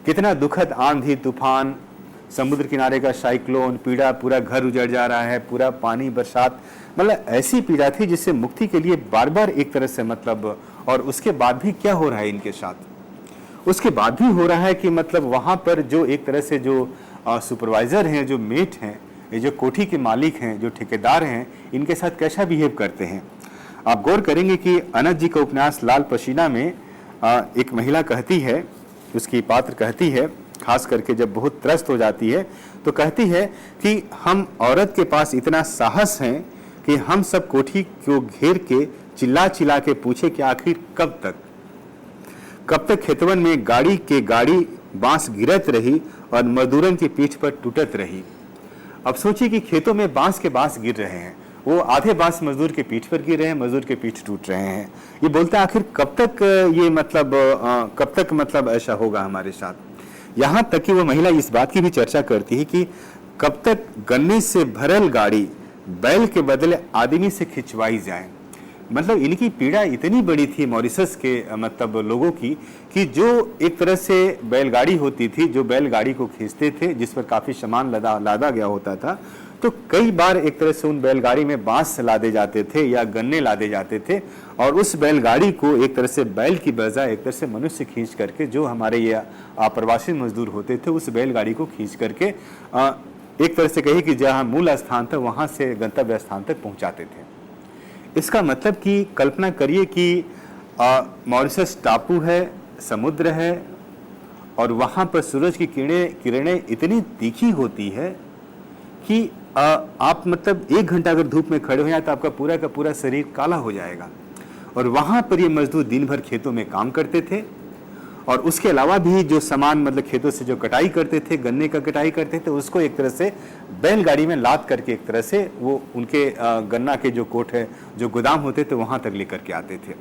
कितना दुखद आंधी तूफान, समुद्र किनारे का साइक्लोन, पीड़ा, पूरा घर उजड़ जा रहा है, पूरा पानी, बरसात, मतलब ऐसी पीड़ा थी जिससे मुक्ति के लिए बार बार एक तरह से मतलब, और उसके बाद भी क्या हो रहा है इनके साथ, उसके बाद भी हो रहा है कि मतलब वहाँ पर जो एक तरह से जो सुपरवाइजर हैं, जो मेट हैं, ये जो कोठी के मालिक हैं, जो ठेकेदार हैं, इनके साथ कैसा बिहेव करते हैं। आप गौर करेंगे कि अनंत जी का उपन्यास लाल पसीना में एक महिला कहती है, उसकी पात्र कहती है, खास करके जब बहुत त्रस्त हो जाती है तो कहती है कि हम औरत के पास इतना साहस है कि हम सब कोठी को घेर के चिल्ला चिल्ला के पूछे कि आखिर कब तक खेतवन में गाड़ी बांस गिरत रही और मजदूरन की पीठ पर टूटत रही। अब सोचिए कि खेतों में बांस के बांस गिर रहे हैं, वो आधे बांस मजदूर के पीठ पर गिर रहे हैं, मजदूर के पीठ टूट रहे हैं। ये बोलते हैं आखिर कब तक ये मतलब कब तक मतलब ऐसा होगा हमारे साथ। यहाँ तक कि वह महिला इस बात की भी चर्चा करती है कि कब तक गन्ने से भरल गाड़ी बैल के बदले आदमी से खिंचवाई जाए। मतलब इनकी पीड़ा इतनी बड़ी थी मॉरिशस के मतलब लोगों की कि जो एक तरह से बैलगाड़ी होती थी, जो बैलगाड़ी को खींचते थे, जिस पर काफ़ी सामान लादा गया होता था, तो कई बार एक तरह से उन बैलगाड़ी में बांस लादे जाते थे या गन्ने लादे जाते थे और उस बैलगाड़ी को एक तरह से बैल की बजाय एक तरह से मनुष्य खींच करके, जो हमारे ये प्रवासी मजदूर होते थे, उस बैलगाड़ी को खींच करके एक तरह से कही कि जहाँ मूल स्थान था वहाँ से गंतव्य स्थान तक पहुँचाते थे। इसका मतलब कि कल्पना करिए कि मॉरिशस टापू है, समुद्र है और वहाँ पर सूरज की किरणें इतनी तीखी होती है कि आप मतलब 1 घंटा अगर धूप में खड़े हो जाए तो आपका पूरा का पूरा शरीर काला हो जाएगा। और वहाँ पर ये मजदूर दिन भर खेतों में काम करते थे और उसके अलावा भी जो सामान मतलब खेतों से जो कटाई करते थे, गन्ने का कटाई करते थे, उसको एक तरह से बैलगाड़ी में लाद करके एक तरह से वो उनके गन्ना के जो कोठ है, जो गोदाम होते थे, वहाँ तक लेकर के आते थे।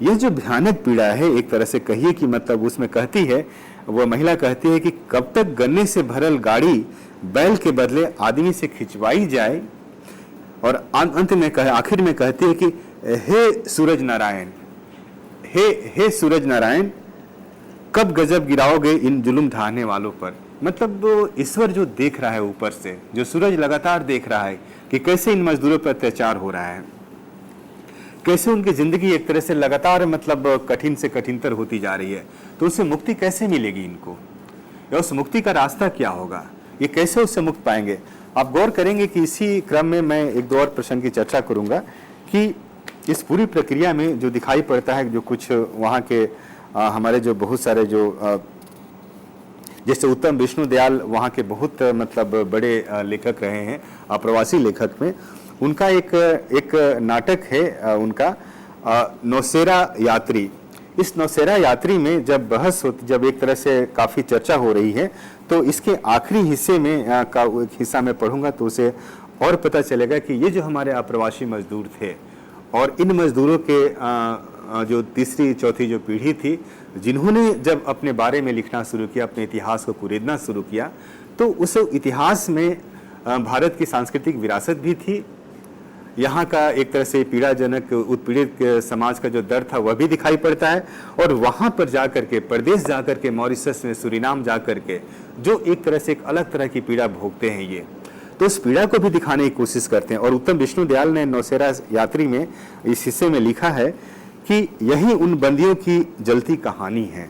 ये जो भयानक पीड़ा है एक तरह से कहिए कि मतलब उसमें कहती है, वह महिला कहती है कि कब तक गन्ने से भरल गाड़ी बैल के बदले आदमी से खिंचवाई जाए। और अंत में आखिर में कहती है कि हे सूरज नारायण, हे सूरज नारायण, कब गजब गिराओगे इन जुल्म ढाने वालों पर। मतलब वो ईश्वर जो देख रहा है ऊपर से, जो सूरज लगातार देख रहा है कि कैसे इन मजदूरों पर अत्याचार हो रहा है, कैसे उनकी जिंदगी एक तरह से लगातार मतलब कठिन से कठिनतर होती जा रही है, तो उससे मुक्ति कैसे मिलेगी इनको, या उस मुक्ति का रास्ता क्या होगा, ये कैसे उससे मुक्त पाएंगे। आप गौर करेंगे कि इसी क्रम में मैं एक दो और प्रश्न की चर्चा करूंगा कि इस पूरी प्रक्रिया में जो दिखाई पड़ता है, जो कुछ वहाँ के हमारे जो बहुत सारे जो जैसे उत्तम विष्णु दयाल वहाँ के बहुत मतलब बड़े लेखक रहे हैं, प्रवासी लेखक में, उनका एक नाटक है उनका नौसेरा यात्री। इस नौसेरा यात्री में जब बहस होती, जब एक तरह से काफ़ी चर्चा हो रही है, तो इसके आखिरी हिस्से में का एक हिस्सा मैं पढ़ूंगा तो उसे और पता चलेगा कि ये जो हमारे अप्रवासी मजदूर थे और इन मजदूरों के जो तीसरी चौथी जो पीढ़ी थी, जिन्होंने जब अपने बारे में लिखना शुरू किया, अपने इतिहास को कुरेदना शुरू किया, तो उस इतिहास में भारत की सांस्कृतिक विरासत भी थी, यहाँ का एक तरह से पीड़ाजनक उत्पीड़ित समाज का जो दर्द था वह भी दिखाई पड़ता है। और वहाँ पर जाकर के, प्रदेश जाकर के, मॉरिशस में, सूरीनाम जाकर के जो एक तरह से एक अलग तरह की पीड़ा भोगते हैं ये, तो उस पीड़ा को भी दिखाने की कोशिश करते हैं। और उत्तम विष्णु दयाल ने नौसेरा यात्री में इस हिस्से में लिखा है कि यही उन बंदियों की जलती कहानी है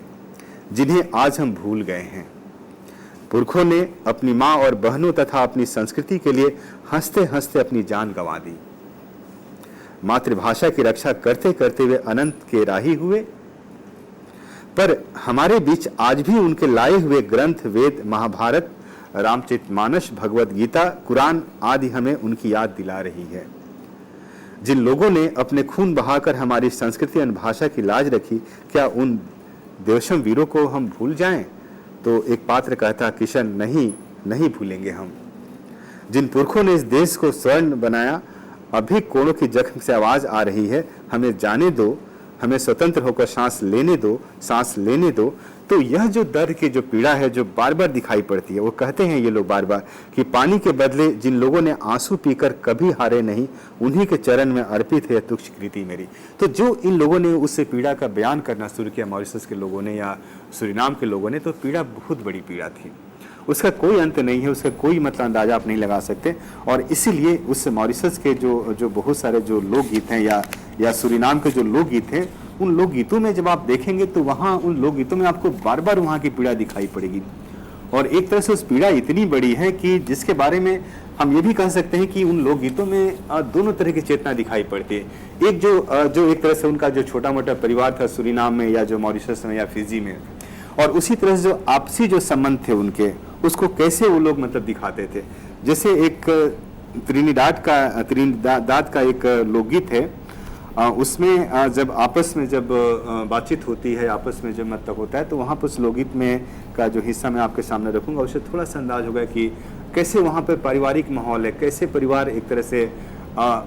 जिन्हें आज हम भूल गए हैं। पुरखों ने अपनी माँ और बहनों तथा अपनी संस्कृति के लिए हंसते हंसते अपनी जान गंवा दी। मातृभाषा की रक्षा करते करते वे अनंत के राही हुए, पर हमारे बीच आज भी उनके लाए हुए ग्रंथ वेद, महाभारत, रामचरितमानस, भगवत गीता, कुरान आदि हमें उनकी याद दिला रही है। जिन लोगों ने अपने खून बहाकर हमारी संस्कृति और भाषा की लाज रखी, क्या उन देवशम वीरों को हम भूल जाएं? तो एक पात्र कहता, किशन, नहीं भूलेंगे हम। जिन पुरखों ने इस देश को स्वर्ण बनाया, अभी कोड़ों की जख्म से आवाज आ रही है, हमें जाने दो, हमें स्वतंत्र होकर सांस लेने दो। तो यह जो दर्द की जो पीड़ा है, जो बार बार दिखाई पड़ती है, वो कहते हैं ये लोग बार बार कि पानी के बदले जिन लोगों ने आंसू पीकर कभी हारे नहीं, उन्हीं के चरण में अर्पित है तुच्छ कृति मेरी। तो जो इन लोगों ने उससे पीड़ा का बयान करना शुरू किया, मॉरिशस के लोगों ने या सूरीनाम के लोगों ने, तो पीड़ा बहुत बड़ी पीड़ा थी, उसका कोई अंत नहीं है, उसका कोई मतलब अंदाजा आप नहीं लगा सकते। और इसीलिए उस मॉरिशस के जो बहुत सारे जो लोकगीत हैं या सूरीनाम के जो लोकगीत हैं, उन लोकगीतों में जब आप देखेंगे तो वहाँ उन लोकगीतों में आपको बार बार वहाँ की पीड़ा दिखाई पड़ेगी। और एक तरह से उस पीड़ा इतनी बड़ी है कि जिसके बारे में हम ये भी कह सकते हैं कि उन लोकगीतों में दोनों तरह की चेतना दिखाई पड़ती है। एक जो एक तरह से उनका जो छोटा मोटा परिवार था सूरीनाम में या जो मॉरिशस में या फिजी में, और उसी तरह से जो आपसी जो संबंध थे उनके, उसको कैसे वो लोग मतलब दिखाते थे। जैसे एक त्रिनिदाद का एक लोकगीत है, उसमें जब आपस में जब बातचीत होती है, आपस में जब मतलब होता है, तो वहाँ पर उस लोकगीत में का जो हिस्सा मैं आपके सामने रखूंगा, उससे थोड़ा सा अंदाज होगा कि कैसे वहाँ पर पारिवारिक माहौल है, कैसे परिवार एक तरह से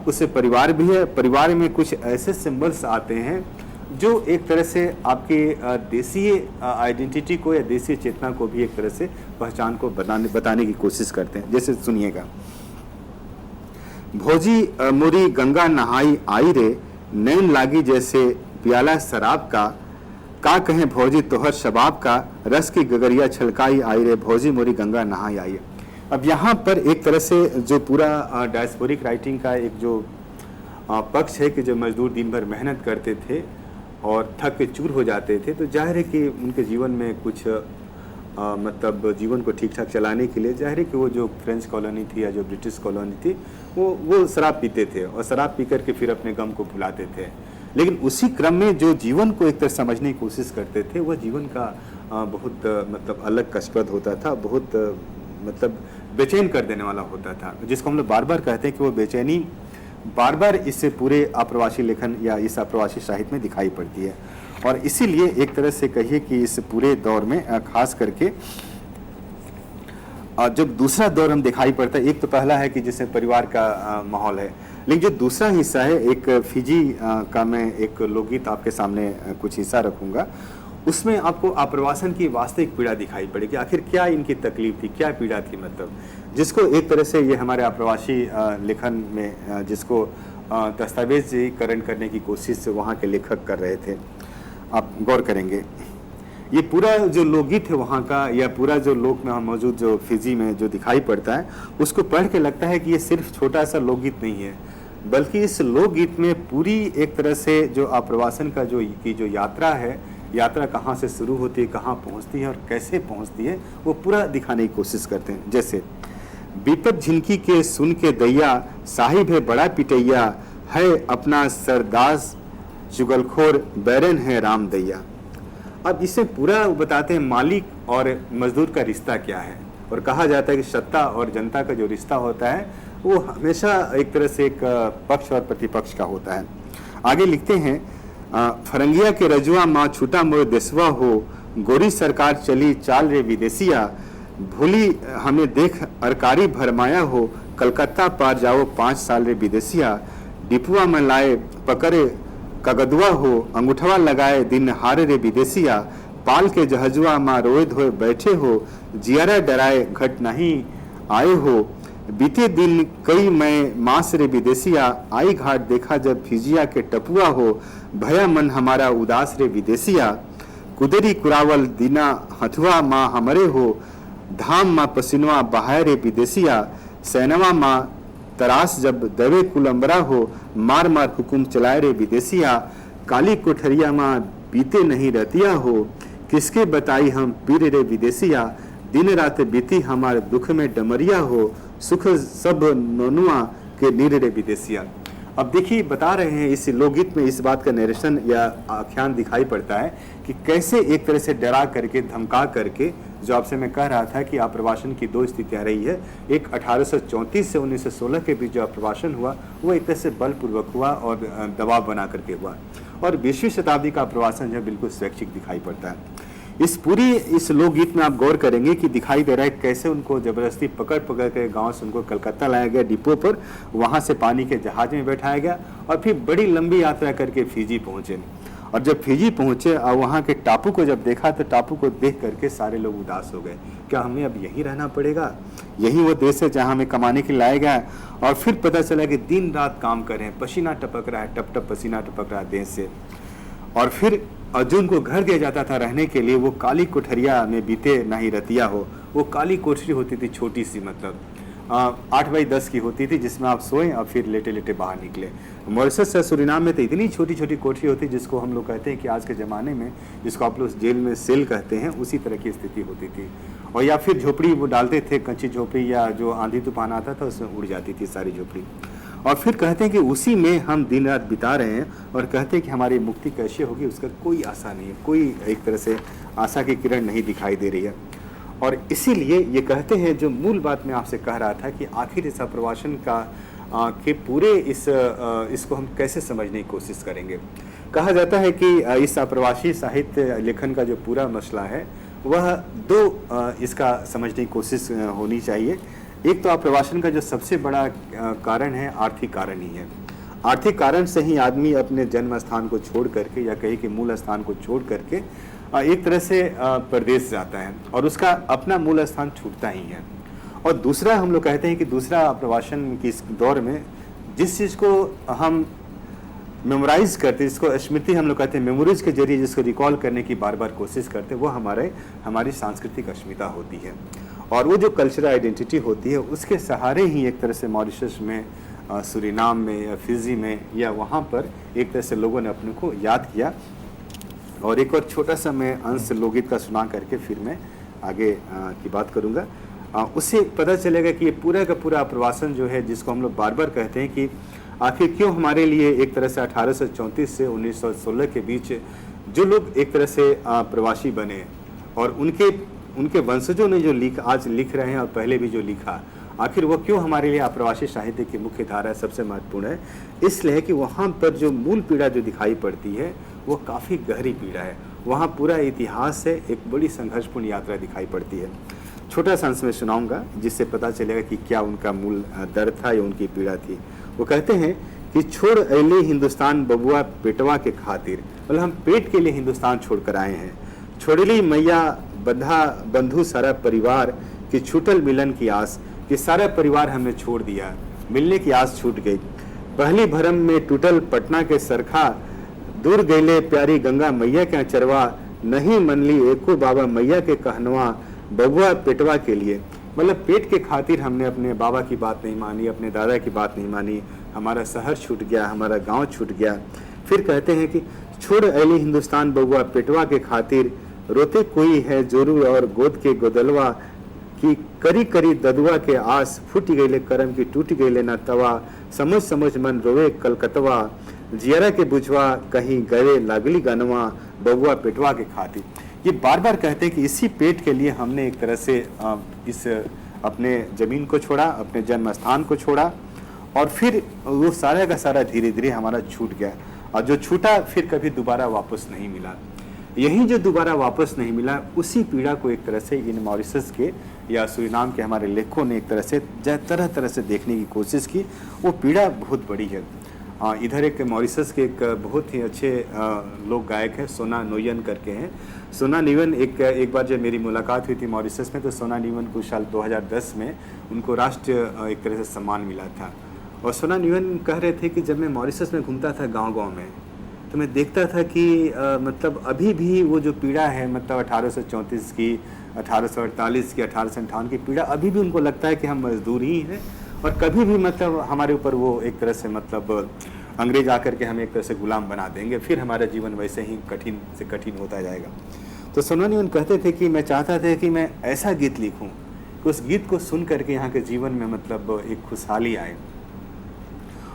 उससे परिवार भी है, परिवार में कुछ ऐसे सिंबल्स आते हैं जो एक तरह से आपके देसीय आइडेंटिटी को या देसीय चेतना को भी एक तरह से पहचान को बताने की कोशिश करते हैं। जैसे सुनिएगा, भोजी मोरी गंगा नहाई आई रे, नैन लागी जैसे प्याला शराब का कहें भौजी तोहर शबाब का, रस की गगरिया छलकाई आई रे, भौजी मोरी गंगा नहाई आई। अब यहाँ पर एक तरह से जो पूरा डायस्पोरिक राइटिंग का एक जो पक्ष है कि जो मजदूर दिन भर मेहनत करते थे और थक के चूर हो जाते थे, तो जाहिर है कि उनके जीवन में कुछ मतलब जीवन को ठीक ठाक चलाने के लिए जाहिर है कि वो जो फ्रेंच कॉलोनी थी या जो ब्रिटिश कॉलोनी थी वो शराब पीते थे और शराब पी करके फिर अपने गम को भुलाते थे। लेकिन उसी क्रम में जो जीवन को एक तरह समझने की कोशिश करते थे, वह जीवन का बहुत मतलब अलग कष्टप्रद होता था, बहुत मतलब बेचैन कर देने वाला होता था, जिसको हम लोग बार बार कहते हैं कि वो बेचैनी बार बार इस पूरे आप्रवासी लेखन या इस आप्रवासी साहित्य में दिखाई पड़ती है। और इसीलिए एक तरह से कहिए कि इस पूरे दौर में खास करके जब दूसरा दौर हम दिखाई पड़ता है, एक तो पहला है कि जैसे परिवार का माहौल है, लेकिन जो दूसरा हिस्सा है एक फिजी का मैं एक लोकगीत आपके सामने कुछ हिस्सा रखूंगा, उसमें आपको आप्रवासन की वास्तविक पीड़ा दिखाई पड़ेगी। आखिर क्या इनकी तकलीफ थी, क्या पीड़ा थी, मतलब जिसको एक तरह से ये हमारे आप्रवासी लेखन में जिसको दस्तावेजीकरण करने की कोशिश वहाँ के लेखक कर रहे थे। आप गौर करेंगे ये पूरा जो लोकगीत है वहाँ का या पूरा जो लोक में मौजूद जो फिजी में जो दिखाई पड़ता है, उसको पढ़ के लगता है कि ये सिर्फ छोटा सा लोकगीत नहीं है, बल्कि इस लोकगीत में पूरी एक तरह से जो आप्रवासन का जो यात्रा है, यात्रा कहाँ से शुरू होती है, कहाँ पहुँचती है और कैसे पहुँचती है, वो पूरा दिखाने की कोशिश करते हैं। जैसे विपत झिनकी के सुन के दैया, साहिब है बड़ा पिटैया, है अपना सरदास जुगलखोर, बैरन है राम दैया। अब इसे पूरा बताते हैं मालिक और मजदूर का रिश्ता क्या है, और कहा जाता है कि सत्ता और जनता का जो रिश्ता होता है वो हमेशा एक तरह से एक पक्ष और प्रतिपक्ष का होता है। आगे लिखते हैं, फरंगिया के रजुआ माँ छूटा मोर देसवा हो, गोरी सरकार चली चाल रे विदेशिया, भूली हमें देख अरकारी भरमाया हो, कलकत्ता पार जाओ 5 साल रे विदेशिया, डिपुआ में लाए पकड़े कगदुआ हो, अंगूठवा लगाए दिन हारे रे विदेशिया, पाल के जहजुआ माँ रोए धोए बैठे हो, जियारा डराए घट नहीं आए हो, बीते दिन कई मैं मास रे विदेशिया, आई घाट देखा जब फिजिया के टपुआ हो, भया मन हमारा उदास रे विदेशिया, कुदरी कुरावल दीना हथुआ माँ हमरे हो, धाम माँ पसीनवा बहाय रे विदेशिया, सैनवा माँ तरास जब दवे कुलम्बरा हो, मार मार हुकुम चलाए रे विदेशिया, काली कोठरिया माँ बीते नहीं रतिया हो, किसके बताई हम पीर रे विदेशिया, दिन रात बीती हमारे दुख में डमरिया हो, सुख सब नोनुआ के नीर रे विदेशिया। अब देखिए बता रहे हैं इस लोकगीत में इस बात का नरेशन या आख्यान दिखाई पड़ता है कि कैसे एक तरह से डरा करके धमका करके, जो आपसे मैं कह रहा था कि आप्रवासन की 2 स्थितियां रही है, एक 1834 से 1916 के बीच जो आप्रवासन हुआ वो एक तरह से बलपूर्वक हुआ और दबाव बना करके हुआ, और 20वीं शताब्दी का आप्रवासन जो बिल्कुल स्वैच्छिक दिखाई पड़ता है। इस लोकगीत में आप गौर करेंगे कि दिखाई दे रहा है कैसे उनको जबरदस्ती पकड़ के गांव से उनको कलकत्ता लाया गया डिपो पर, वहां से पानी के जहाज में बैठाया गया और फिर बड़ी लंबी यात्रा करके फिजी पहुंचे। और जब फिजी पहुंचे और वहाँ के टापू को जब देखा तो टापू को देख करके सारे लोग उदास हो गए, क्या हमें अब यहीं रहना पड़ेगा, यही वो देश है जहाँ हमें कमाने के लिए लाया गया है। और फिर पता चला कि दिन रात काम कर रहे हैं, पसीना टपक रहा है, टप टप पसीना टपक रहा है देश से। और फिर जो उनको घर दिया जाता था रहने के लिए, वो काली कोठरिया में बीते नहीं रतिया हो, वो काली कोठरी होती थी छोटी सी, मतलब 8 बाई 10 की होती थी, जिसमें आप सोएं और फिर लेटे लेटे बाहर निकले। मॉरिशस या सूरीनाम में तो इतनी छोटी छोटी कोठरी होती, जिसको हम लोग कहते हैं कि आज के ज़माने में जिसको आप लोग जेल में सेल कहते हैं, उसी तरह की स्थिति होती थी। और या फिर झोपड़ी वो डालते थे, कच्ची झोपड़ी, या जो आंधी तूफान आता था उसमें उड़ जाती थी सारी झोपड़ी। और फिर कहते हैं कि उसी में हम दिन रात बिता रहे हैं, और कहते हैं कि हमारी मुक्ति कैसे होगी उसका कोई आशा नहीं है, कोई एक तरह से आशा की किरण नहीं दिखाई दे रही है। और इसीलिए ये कहते हैं, जो मूल बात मैं आपसे कह रहा था कि आखिर इस आप्रवासन का के पूरे इसको हम कैसे समझने की कोशिश करेंगे। कहा जाता है कि इस आप्रवासी साहित्य लेखन का जो पूरा मसला है वह 2 इसका समझने की कोशिश होनी चाहिए। एक तो आप्रवासन का जो सबसे बड़ा कारण है, आर्थिक कारण ही है। आर्थिक कारण से ही आदमी अपने जन्म स्थान को छोड़ करके या कहीं के मूल स्थान को छोड़ करके एक तरह से प्रदेश जाता है और उसका अपना मूल स्थान छूटता ही है। और दूसरा हम लोग कहते हैं कि दूसरा अप्रवासन की इस दौर में जिस चीज़ को हम मेमोराइज करते हैं, जिसको स्मृति हम लोग कहते हैं, मेमोरीज के जरिए जिसको रिकॉल करने की बार बार कोशिश करते हैं, वो हमारी सांस्कृतिक अस्मिता होती है। और वो जो कल्चरल आइडेंटिटी होती है उसके सहारे ही एक तरह से मॉरिशस में, सूरीनाम में या फिजी में या वहाँ पर एक तरह से लोगों ने अपने को याद किया। और एक और छोटा सा मैं अंश लोकगीत का सुना करके फिर मैं आगे की बात करूँगा। उससे पता चलेगा कि ये पूरा का पूरा प्रवासन जो है, जिसको हम लोग बार बार कहते हैं कि आखिर क्यों हमारे लिए एक तरह से 1834 से 1916 के बीच जो लोग एक तरह से प्रवासी बने और उनके वंशजों ने जो आज लिख रहे हैं और पहले भी जो लिखा, आखिर वो क्यों हमारे लिए अप्रवासी साहित्य की मुख्य धारा सबसे महत्वपूर्ण है। इसलिए कि वहाँ पर जो मूल पीड़ा जो दिखाई पड़ती है वो काफ़ी गहरी पीड़ा है। वहाँ पूरा इतिहास से एक बड़ी संघर्षपूर्ण यात्रा दिखाई पड़ती है। छोटा सा अंश में सुनाऊंगा जिससे पता चलेगा कि क्या उनका मूल दर्द था या उनकी पीड़ा थी। वो कहते हैं कि छोड़ अले हिंदुस्तान बबुआ पेटवा के खातिर, मतलब हम पेट के लिए हिंदुस्तान छोड़ कर आए हैं। छोड़ली मैया बंधा बंधु सारा परिवार की छूटल मिलन की आस, कि सारा परिवार हमने छोड़ दिया, मिलने की आस छूट गई। पहली भरम में टूटल पटना के सरखा, दूर गईले प्यारी गंगा मैया के अचरवा, नहीं मनली एको बाबा मैया के कहनवा, बबुआ पेटवा के लिए। मतलब पेट के खातिर हमने अपने बाबा की बात नहीं मानी, अपने दादा की बात नहीं मानी, हमारा शहर छूट गया, हमारा गांव छूट गया। फिर कहते हैं कि छोड़ अली हिंदुस्तान बबुआ पेटवा के खातिर, रोते कोई है जोरू और गोद के गोदलवा, कि करी करी ददुआ के आस, फूट गईले करम की टूट गईले ना तवा, समझ समझ मन रोवे कलकतवा, जियरा के बुझवा कहीं गए लागली गनवा, बबुआ पेटवा के खातिर। ये बार बार कहते हैं कि इसी पेट के लिए हमने एक तरह से इस अपने ज़मीन को छोड़ा, अपने जन्म स्थान को छोड़ा और फिर वो सारा का सारा धीरे धीरे हमारा छूट गया। और जो छूटा फिर कभी दोबारा वापस नहीं मिला। यही जो दोबारा वापस नहीं मिला, उसी पीड़ा को एक तरह से इन मॉरिशस के या सूरीनाम के हमारे लेखकों ने एक तरह से तरह तरह से देखने की कोशिश की। वो पीड़ा बहुत बड़ी है। इधर एक मॉरिशस के एक बहुत ही अच्छे लोक गायक हैं, सोना नोयन करके हैं। सोना निवन एक बार जब मेरी मुलाकात हुई थी मॉरिशस में, तो सोना निवन को साल 2010 में उनको राष्ट्रीय एक तरह से सम्मान मिला था। और सोना निवन कह रहे थे कि जब मैं मॉरिशस में घूमता था गांव-गांव में, तो मैं देखता था कि मतलब अभी भी वो जो पीड़ा है, मतलब 1834 की, 1848 की, 1858 की पीड़ा अभी भी उनको लगता है कि हम मजदूर ही हैं। और कभी भी मतलब हमारे ऊपर वो एक तरह से मतलब अंग्रेज आकर के हमें एक तरह से गुलाम बना देंगे, फिर हमारा जीवन वैसे ही कठिन से कठिन होता जाएगा। तो सोना निवन कहते थे कि मैं चाहता था कि मैं ऐसा गीत लिखूं कि उस गीत को सुन करके यहाँ के जीवन में मतलब एक खुशहाली आए।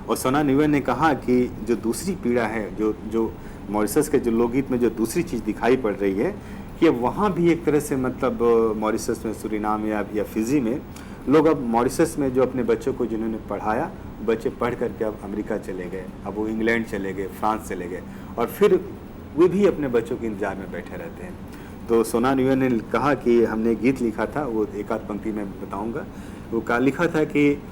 और सोना निवन ने कहा कि जो दूसरी पीड़ा है, जो मॉरिशस के जो लोकगीत में जो दूसरी चीज़ दिखाई पड़ रही है कि वहाँ भी एक तरह से मतलब मॉरिशस में, सूरीनाम या फिजी में लोग अब मॉरिशस में जो अपने बच्चों को जिन्होंने पढ़ाया, बच्चे पढ़ करके अब अमेरिका चले गए, अब वो इंग्लैंड चले गए, फ्रांस चले गए और फिर वे भी अपने बच्चों के इंतजार में बैठे रहते हैं। तो सोना निवन ने कहा कि हमने गीत लिखा था, वो एक आध पंक्ति में बताऊंगा। वो का लिखा था कि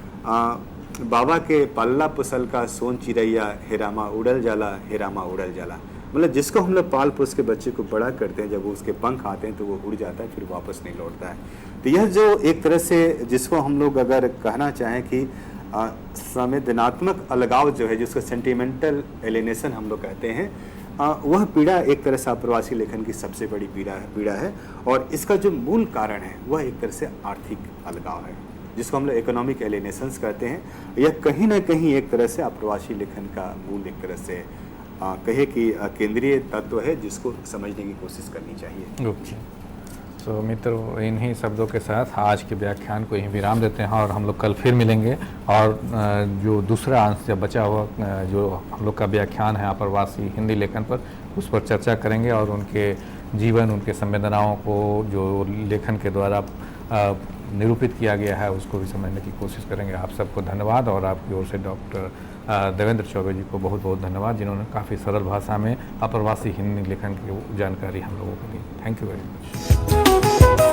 बाबा के पल्ला पुसल का सोन चिड़ैया, हेरामा उड़ल जाला, हेरामा उड़ल जाला। मतलब जिसको हम लोग पाल पोस के बच्चे को बड़ा करते हैं, जब वो उसके पंख आते हैं तो वो उड़ जाता है, फिर वापस नहीं लौटता है। तो यह जो एक तरह से जिसको हम लोग अगर कहना चाहें कि संवेदनात्मक अलगाव जो है, जिसको सेंटिमेंटल एलिनेशन हम लोग कहते हैं, वह पीड़ा एक तरह से अप्रवासी लेखन की सबसे बड़ी पीड़ा है। और इसका जो मूल कारण है वह एक तरह से आर्थिक अलगाव है, जिसको हम लोग इकोनॉमिक एलिनेशंस कहते हैं। यह कहीं ना कहीं एक तरह से अप्रवासी लेखन का मूल एक तरह से कहे कि केंद्रीय तत्व है, जिसको समझने की कोशिश करनी चाहिए। ओके, तो मित्रों, इन्हीं शब्दों के साथ आज के व्याख्यान को यहीं विराम देते हैं और हम लोग कल फिर मिलेंगे और जो दूसरा अंश जब बचा हुआ जो हम लोग का व्याख्यान है अप्रवासी हिंदी लेखन पर, उस पर चर्चा करेंगे और उनके जीवन, उनके संवेदनाओं को जो लेखन के द्वारा निरूपित किया गया है उसको भी समझने की कोशिश करेंगे। आप सबको धन्यवाद और आपकी ओर से डॉक्टर देवेंद्र चौबे जी को बहुत बहुत धन्यवाद, जिन्होंने काफ़ी सरल भाषा में अप्रवासी हिंदी लेखन की जानकारी हम लोगों को दी। Thank you very much.